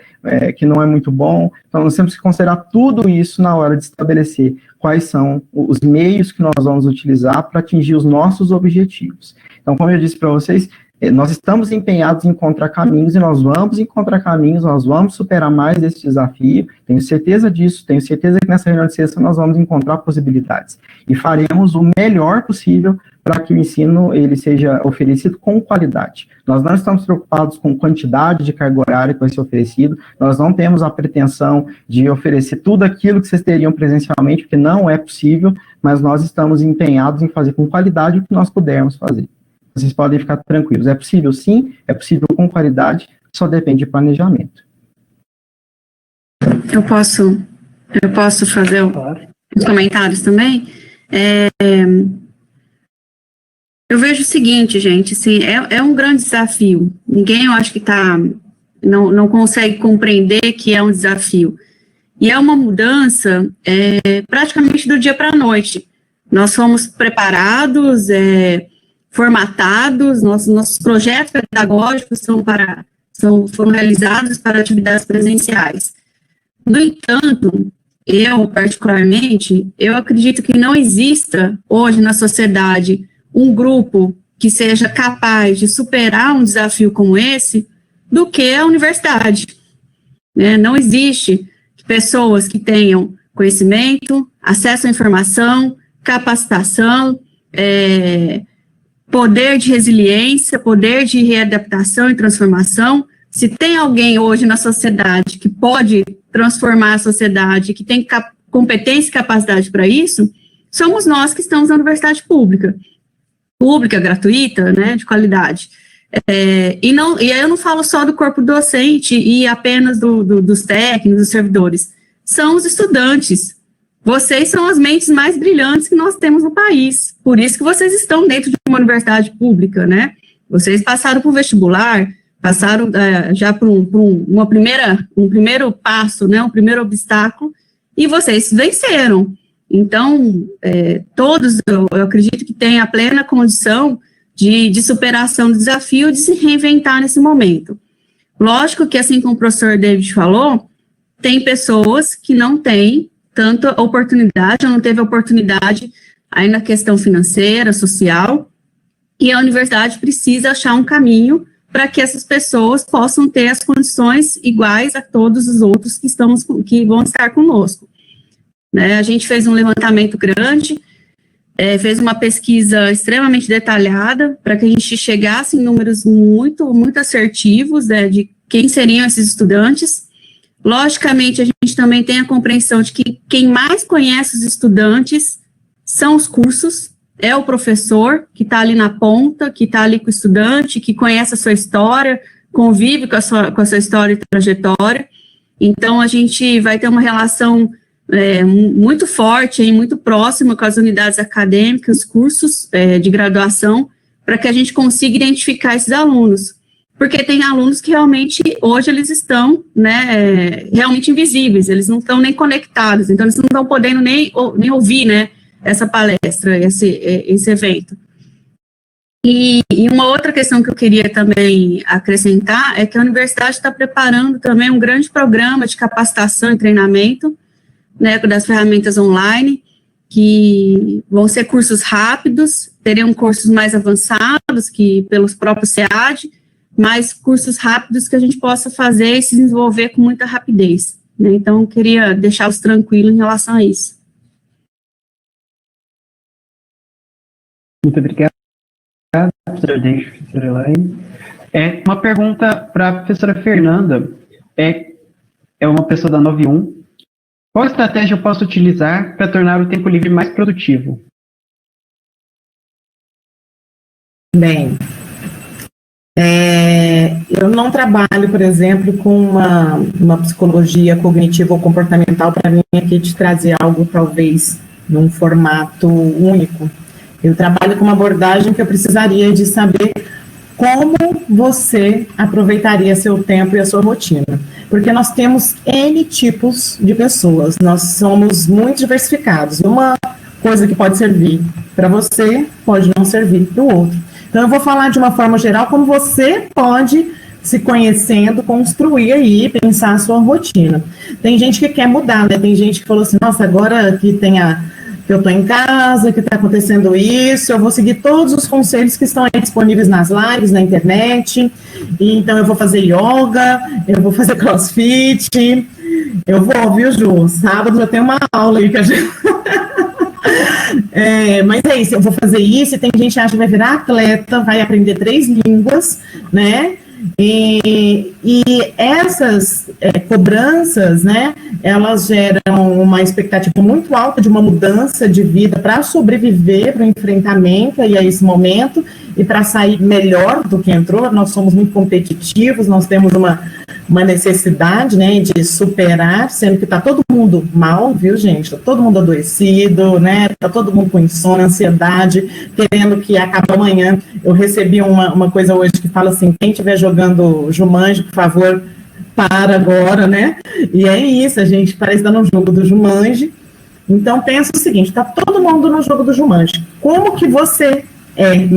que não é muito bom. Então, nós temos que considerar tudo isso na hora de estabelecer quais são os meios que nós vamos utilizar para atingir os nossos objetivos. Então, como eu disse para vocês, nós estamos empenhados em encontrar caminhos e nós vamos encontrar caminhos, nós vamos superar mais esse desafio, tenho certeza disso, tenho certeza que nessa reunião de sexta nós vamos encontrar possibilidades e faremos o melhor possível para que o ensino ele seja oferecido com qualidade. Nós não estamos preocupados com quantidade de carga horária que vai ser oferecido, nós não temos a pretensão de oferecer tudo aquilo que vocês teriam presencialmente, porque não é possível, mas nós estamos empenhados em fazer com qualidade o que nós pudermos fazer. Vocês podem ficar tranquilos. É possível sim, é possível com qualidade, só depende de planejamento. Eu posso fazer os comentários também? Eu vejo o seguinte, gente, assim, é um grande desafio. Ninguém, eu acho que não consegue compreender que é um desafio. E é uma mudança praticamente do dia para a noite. Nós fomos preparados, formatados, nossos projetos pedagógicos foram realizados para atividades presenciais. No entanto, eu acredito que não exista hoje na sociedade um grupo que seja capaz de superar um desafio como esse do que a universidade. Não existe pessoas que tenham conhecimento, acesso à informação, capacitação, poder de resiliência, poder de readaptação e transformação, Se tem alguém hoje na sociedade que pode transformar a sociedade, que tem competência e capacidade para isso, somos nós que estamos na universidade pública, gratuita, né, de qualidade. E aí eu não falo só do corpo docente e apenas dos técnicos, dos servidores, são os estudantes. Vocês são as mentes mais brilhantes que nós temos no país, por isso que vocês estão dentro de uma universidade pública, né? Vocês passaram por vestibular, passaram já por um primeiro passo, né, um primeiro obstáculo, e vocês venceram. Então, todos, eu acredito que têm a plena condição de superação do desafio, de se reinventar nesse momento. Lógico que, assim como o professor David falou, tem pessoas que não têm tanta oportunidade, ou não teve oportunidade aí na questão financeira, social, e a universidade precisa achar um caminho para que essas pessoas possam ter as condições iguais a todos os outros que vão estar conosco. Né, a gente fez um levantamento grande, fez uma pesquisa extremamente detalhada para que a gente chegasse em números muito, muito assertivos, né, de quem seriam esses estudantes. Logicamente, a gente também tem a compreensão de que quem mais conhece os estudantes são os cursos, é o professor que está ali na ponta, que está ali com o estudante, que conhece a sua história, convive com a sua história e trajetória. Então, a gente vai ter uma relação muito forte e muito próxima com as unidades acadêmicas, cursos de graduação, para que a gente consiga identificar esses alunos. Porque tem alunos que realmente, hoje, eles estão, né, realmente invisíveis, eles não estão nem conectados, então eles não estão podendo nem ouvir, né, essa palestra, esse evento. E uma outra questão que eu queria também acrescentar é que a universidade está preparando também um grande programa de capacitação e treinamento, né, das ferramentas online, que vão ser cursos rápidos, teriam cursos mais avançados, que pelos próprios SEAD, mas cursos rápidos que a gente possa fazer e se desenvolver com muita rapidez, né? Então, eu queria deixá-los tranquilos em relação a isso. Muito obrigado, professora Deide, professora Elaine. Uma pergunta para a professora Fernanda, é uma pessoa da 91. Qual estratégia eu posso utilizar para tornar o tempo livre mais produtivo? Bem, eu não trabalho, por exemplo, com uma psicologia cognitiva ou comportamental para mim aqui te trazer algo, talvez, num formato único. Eu trabalho com uma abordagem que eu precisaria de saber como você aproveitaria seu tempo e a sua rotina. Porque nós temos N tipos de pessoas, nós somos muito diversificados. Uma coisa que pode servir para você, pode não servir para o outro. Então, eu vou falar de uma forma geral como você pode, se conhecendo, construir aí, pensar a sua rotina. Tem gente que quer mudar, né? Tem gente que falou assim, nossa, agora que eu estou em casa, que está acontecendo isso, eu vou seguir todos os conselhos que estão aí disponíveis nas lives, na internet, e então eu vou fazer yoga, eu vou fazer crossfit, eu vou, viu, Ju? Sábado eu tenho uma aula aí que a gente... mas é isso, eu vou fazer isso, e tem gente que acha que vai virar atleta, vai aprender 3 línguas, né? E essas cobranças, né, elas geram uma expectativa muito alta de uma mudança de vida para sobreviver, para o enfrentamento e a esse momento, e para sair melhor do que entrou. Nós somos muito competitivos, nós temos uma necessidade, né, de superar, sendo que está todo mundo mal, viu, gente? Está todo mundo adoecido, né? Está todo mundo com insônia, ansiedade, querendo que acabe amanhã. Eu recebi uma coisa hoje que fala assim, quem estiver jogando Jumanji, por favor, para agora, né? E é isso, a gente parece estar no jogo do Jumanji. Então, pensa o seguinte, está todo mundo no jogo do Jumanji. Como que você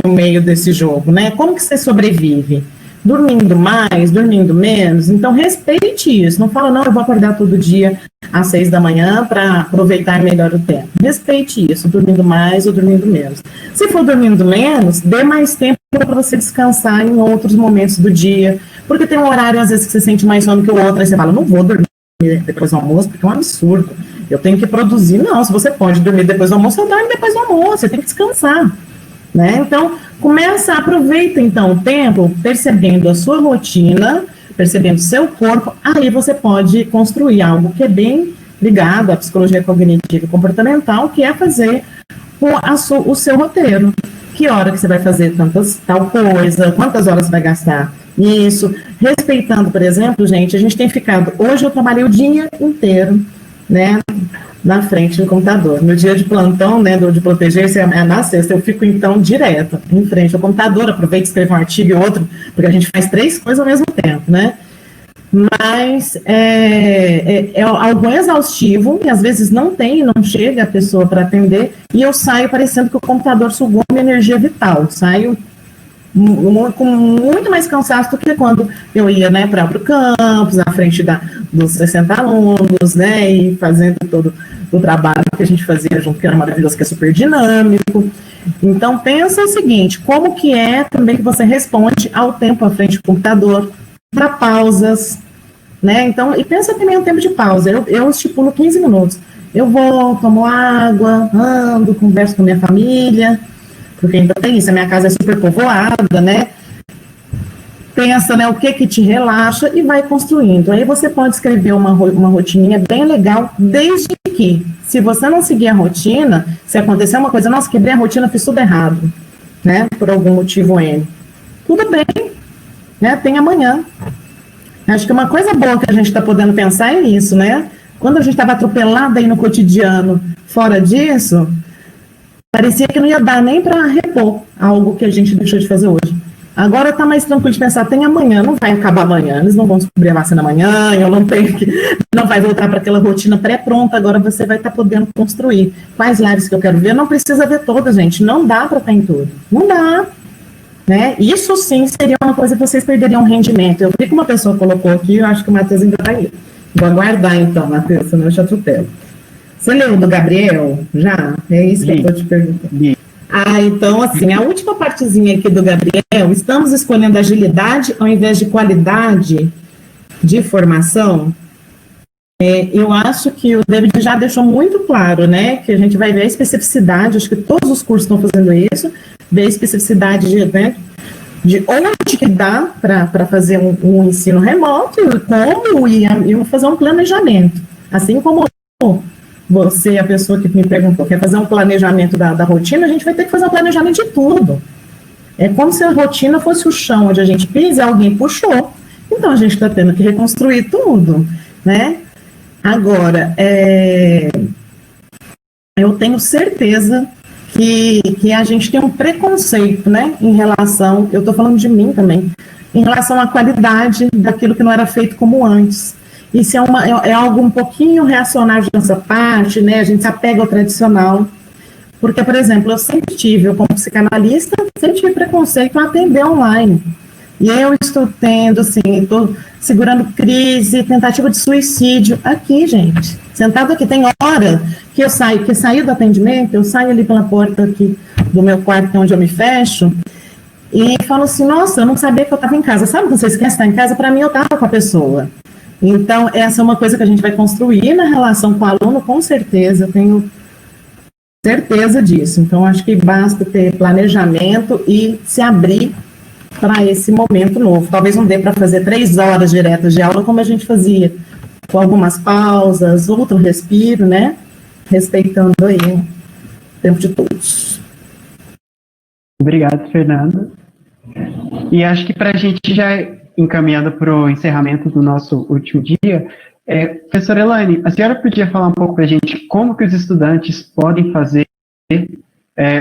no meio desse jogo, né? Como que você sobrevive? Dormindo mais, dormindo menos? Então, respeite isso. Não fala, não, eu vou acordar todo dia às 6 da manhã para aproveitar melhor o tempo. Respeite isso, dormindo mais ou dormindo menos. Se for dormindo menos, dê mais tempo para você descansar em outros momentos do dia, porque tem um horário, às vezes, que você sente mais sono que o outro, aí você fala, não vou dormir depois do almoço, porque é um absurdo. Eu tenho que produzir. Não, se você pode dormir depois do almoço, você dorme depois do almoço, você tem que descansar. Né? Então, aproveita então o tempo percebendo a sua rotina, percebendo seu corpo, aí você pode construir algo que é bem ligado à psicologia cognitiva e comportamental, que é fazer o seu roteiro. Que hora que você vai fazer tal coisa, quantas horas você vai gastar nisso, respeitando, por exemplo, gente, a gente tem ficado, hoje eu trabalhei o dia inteiro, né, na frente do computador. No dia de plantão, né, de proteger, é na sexta, eu fico, então, direto, em frente ao computador, aproveito e escrevo um artigo e outro, porque a gente faz 3 coisas ao mesmo tempo, né, mas é algo exaustivo, e às vezes não chega a pessoa para atender, e eu saio parecendo que o computador sugou minha energia vital, saio com muito mais cansaço do que quando eu ia, né, para o campus, à frente dos 60 alunos, né, e fazendo todo o trabalho que a gente fazia junto, que era maravilhoso, que é super dinâmico. Então, pensa o seguinte, como que é também que você responde ao tempo à frente do computador, para pausas, né, então, e pensa também no tempo de pausa, eu estipulo 15 minutos, eu vou, tomo água, ando, converso com minha família, porque ainda tem isso, a minha casa é super povoada, né, pensa, né, o que te relaxa e vai construindo. Aí você pode escrever uma rotininha bem legal, desde que, se você não seguir a rotina, se acontecer uma coisa, nossa, quebrei a rotina, fiz tudo errado, né, por algum motivo N, tudo bem, né, tem amanhã. Acho que uma coisa boa que a gente está podendo pensar é isso, né, quando a gente estava atropelada aí no cotidiano, fora disso, parecia que não ia dar nem para repor algo que a gente deixou de fazer hoje. Agora está mais tranquilo de pensar, tem amanhã, não vai acabar amanhã, eles não vão descobrir a vacina amanhã, eu não tenho que, não vai voltar para aquela rotina pré-pronta, agora você vai estar podendo construir. Quais lives que eu quero ver? Não precisa ver todas, gente, não dá para estar em tudo, não dá. Né? Isso sim seria uma coisa que vocês perderiam rendimento. Eu vi que uma pessoa colocou aqui, eu acho que o Matheus ainda está aí. Vou aguardar então, Matheus, senão eu te atropelo. Você leu do Gabriel? Já? É isso que eu estou te perguntando. Então, assim, a última partezinha aqui do Gabriel, estamos escolhendo agilidade ao invés de qualidade de formação. Eu acho que o David já deixou muito claro, né, que a gente vai ver a especificidade, acho que todos os cursos estão fazendo isso, ver a especificidade de onde que dá para fazer um ensino remoto, como e fazer um planejamento. Assim como você, a pessoa que me perguntou, quer fazer um planejamento da rotina, a gente vai ter que fazer um planejamento de tudo. É como se a rotina fosse o chão onde a gente pisa e alguém puxou. Então, a gente está tendo que reconstruir tudo, né? Agora, eu tenho certeza que a gente tem um preconceito, né, em relação, eu estou falando de mim também, em relação à qualidade daquilo que não era feito como antes. Isso é algo um pouquinho reacionário de nossa parte, né, a gente se apega ao tradicional, porque, por exemplo, eu como psicanalista, sempre tive preconceito em atender online. E eu estou tendo, assim, estou segurando crise, tentativa de suicídio aqui, gente. Sentado aqui, tem hora que eu saio do atendimento, eu saio ali pela porta aqui do meu quarto, onde eu me fecho, e falo assim, nossa, eu não sabia que eu estava em casa. Sabe quando você esquece de estar em casa? Para mim, eu estava com a pessoa. Então, essa é uma coisa que a gente vai construir na relação com o aluno, com certeza, eu tenho certeza disso. Então, acho que basta ter planejamento e se abrir para esse momento novo. Talvez não dê para fazer 3 horas diretas de aula, como a gente fazia, com algumas pausas, outro respiro, né? Respeitando aí o tempo de todos. Obrigado, Fernanda. E acho que para a gente já encaminhando para o encerramento do nosso último dia, professora Elaine, a senhora podia falar um pouco para a gente como que os estudantes podem fazer,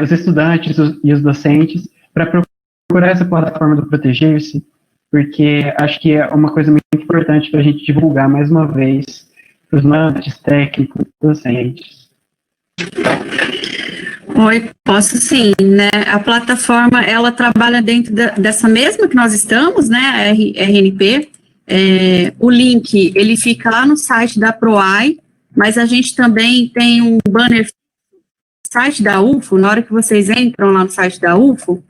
os estudantes e os docentes, para procurar essa plataforma do Proteger-se, porque acho que é uma coisa muito importante para a gente divulgar mais uma vez para os estudantes, técnicos, docentes. Oi, posso sim, né? A plataforma, ela trabalha dentro dessa mesma que nós estamos, né, a RNP. O link, ele fica lá no site da PROAI, mas a gente também tem um banner no site da UFO. Na hora que vocês entram lá no site da UFO,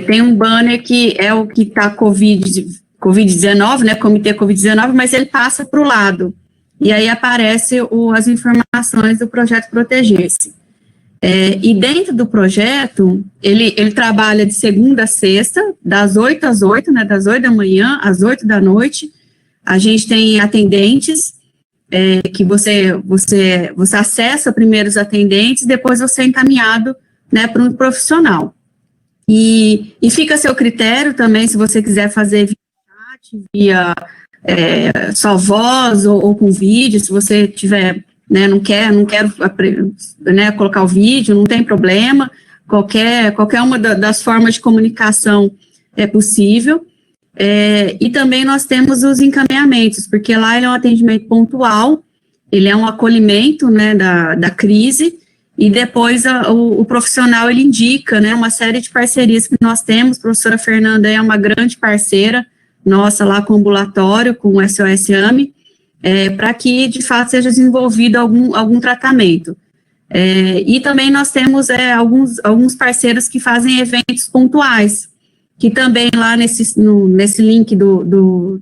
tem um banner que é o que está Covid-19, né, Comitê Covid-19, mas ele passa para o lado, e aí aparece as informações do projeto Proteger-se. E dentro do projeto, ele trabalha de segunda a sexta, das 8 às 8, né, das 8 da manhã às 8 da noite. A gente tem atendentes, que você acessa primeiro os atendentes, depois você é encaminhado, né, para um profissional. E fica a seu critério também, se você quiser fazer via chat, via só voz ou com vídeo, se você tiver, né, não quero, né, colocar o vídeo, não tem problema, qualquer uma das formas de comunicação é possível. E também nós temos os encaminhamentos, porque lá ele é um atendimento pontual, ele é um acolhimento, né, da crise, e depois o profissional, ele indica, né, uma série de parcerias que nós temos. A professora Fernanda é uma grande parceira nossa lá com o ambulatório, com o SOS-AME, para que, de fato, seja desenvolvido algum tratamento. E também nós temos alguns parceiros que fazem eventos pontuais, que também lá nesse link do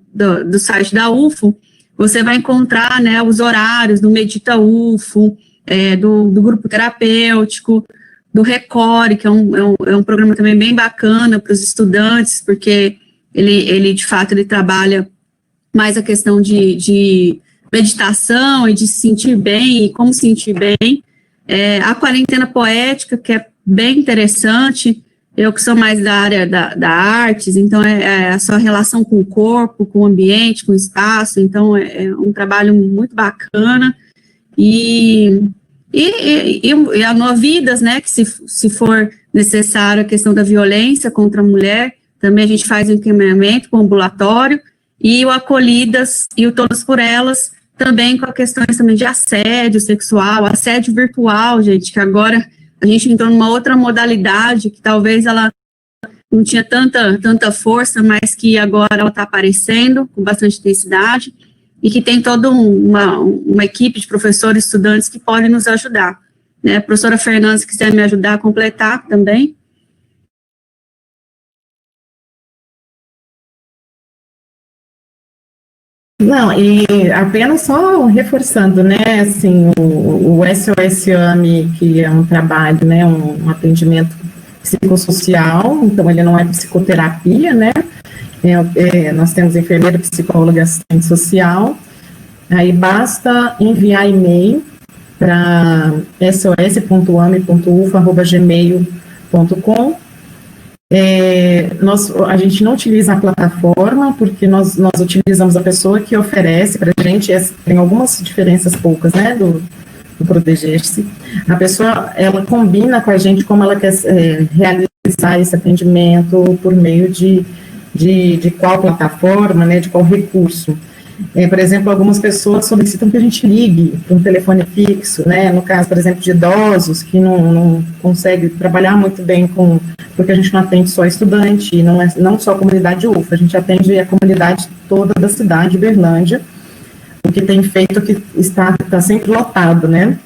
site da UFO, você vai encontrar, né, os horários do Medita UFO, do grupo terapêutico, do Recore, que é um programa também bem bacana para os estudantes, porque ele de fato, ele trabalha mais a questão de meditação e de se sentir bem, e como se sentir bem. A quarentena poética, que é bem interessante, eu que sou mais da área da artes, então a sua relação com o corpo, com o ambiente, com o espaço, então é um trabalho muito bacana. E a Novidas, né, que se for necessário a questão da violência contra a mulher, também a gente faz o encaminhamento com o ambulatório, e o Acolhidas e o Todas por Elas, também com questões também de assédio sexual, assédio virtual, gente, que agora a gente entrou numa outra modalidade, que talvez ela não tinha tanta força, mas que agora ela está aparecendo com bastante intensidade, e que tem toda uma equipe de professores e estudantes que podem nos ajudar, né? A professora Fernanda, se quiser me ajudar a completar também. Não, e apenas só reforçando, né, assim, o SOS-AME, que é um trabalho, né, um atendimento psicossocial, então ele não é psicoterapia, né, nós temos enfermeira, psicóloga, assistente social, aí basta enviar e-mail para sos.ame.ufo@gmail.com. A gente não utiliza a plataforma, porque nós utilizamos a pessoa que oferece para a gente, tem algumas diferenças poucas, né, do Proteger-se. A pessoa, ela combina com a gente como ela quer realizar esse atendimento, por meio de qual plataforma, né, de qual recurso. Por exemplo, algumas pessoas solicitam que a gente ligue para um telefone fixo, né, no caso, por exemplo, de idosos que não conseguem trabalhar muito bem porque a gente não atende só estudante, e não só a comunidade UFO, a gente atende a comunidade toda da cidade de Berlândia, o que tem feito que está sempre lotado, né,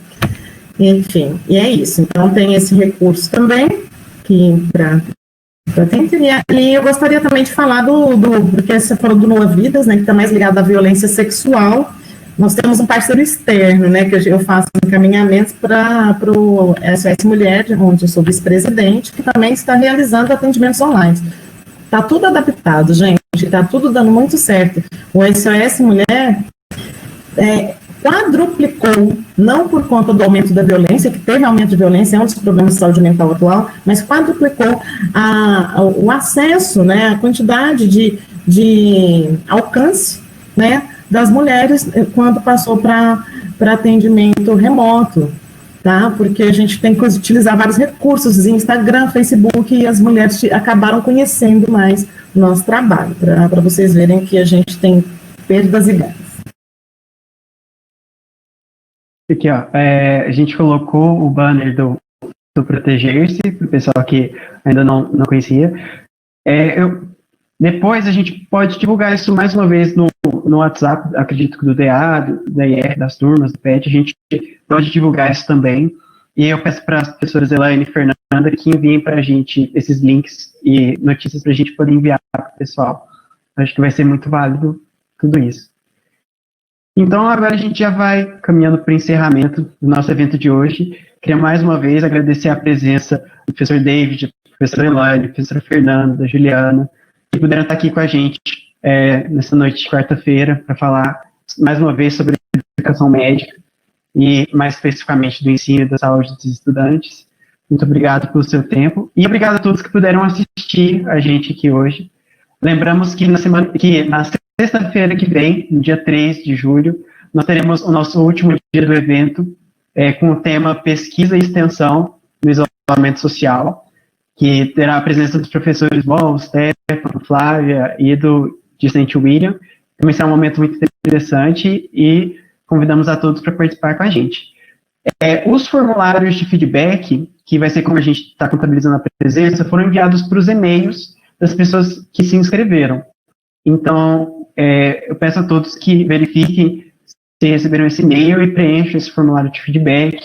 enfim, e é isso. Então tem esse recurso também, que e eu gostaria também de falar porque você falou do Novidas, né, que está mais ligado à violência sexual. Nós temos um parceiro externo, né, que eu faço encaminhamentos para o SOS Mulher, onde eu sou vice-presidente, que também está realizando atendimentos online. Está tudo adaptado, gente, está tudo dando muito certo. O SOS Mulher quadruplicou, não por conta do aumento da violência, que teve aumento de violência, é um dos problemas de saúde mental atual, mas quadruplicou o acesso, né, a quantidade de alcance, né, das mulheres quando passou para atendimento remoto, tá? Porque a gente tem que utilizar vários recursos, Instagram, Facebook, e as mulheres acabaram conhecendo mais o nosso trabalho, para vocês verem que a gente tem perdas e ganhos. Aqui, ó, a gente colocou o banner do Proteger-se, para o pessoal que ainda não conhecia. Depois a gente pode divulgar isso mais uma vez no WhatsApp, acredito que do DA, da IR, das turmas, do PET, a gente pode divulgar isso também. E eu peço para as professoras Elaine e Fernanda que enviem para a gente esses links e notícias para a gente poder enviar para o pessoal. Acho que vai ser muito válido tudo isso. Então, agora a gente já vai caminhando para o encerramento do nosso evento de hoje. queria mais uma vez agradecer a presença do professor David, do professor Elaine, do professor Fernando, da Juliana, que puderam estar aqui com a gente nessa noite de quarta-feira para falar mais uma vez sobre a educação médica e mais especificamente do ensino e da saúde dos estudantes. Muito obrigado pelo seu tempo e obrigado a todos que puderam assistir a gente aqui hoje. Lembramos que na sexta-feira que vem, no dia 3 de julho, nós teremos o nosso último dia do evento com o tema Pesquisa e Extensão no Isolamento Social, que terá a presença dos professores Bol, Stefano, Flávia e do discente William. Também será um momento muito interessante e convidamos a todos para participar com a gente. Os formulários de feedback, que vai ser como a gente está contabilizando a presença, foram enviados para os e-mails das pessoas que se inscreveram. Então, eu peço a todos que verifiquem se receberam esse e-mail e preencham esse formulário de feedback.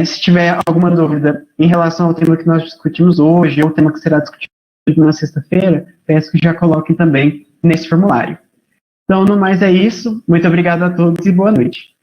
Se tiver alguma dúvida em relação ao tema que nós discutimos hoje, ou o tema que será discutido na sexta-feira, peço que já coloquem também nesse formulário. Então, no mais é isso. Muito obrigado a todos e boa noite.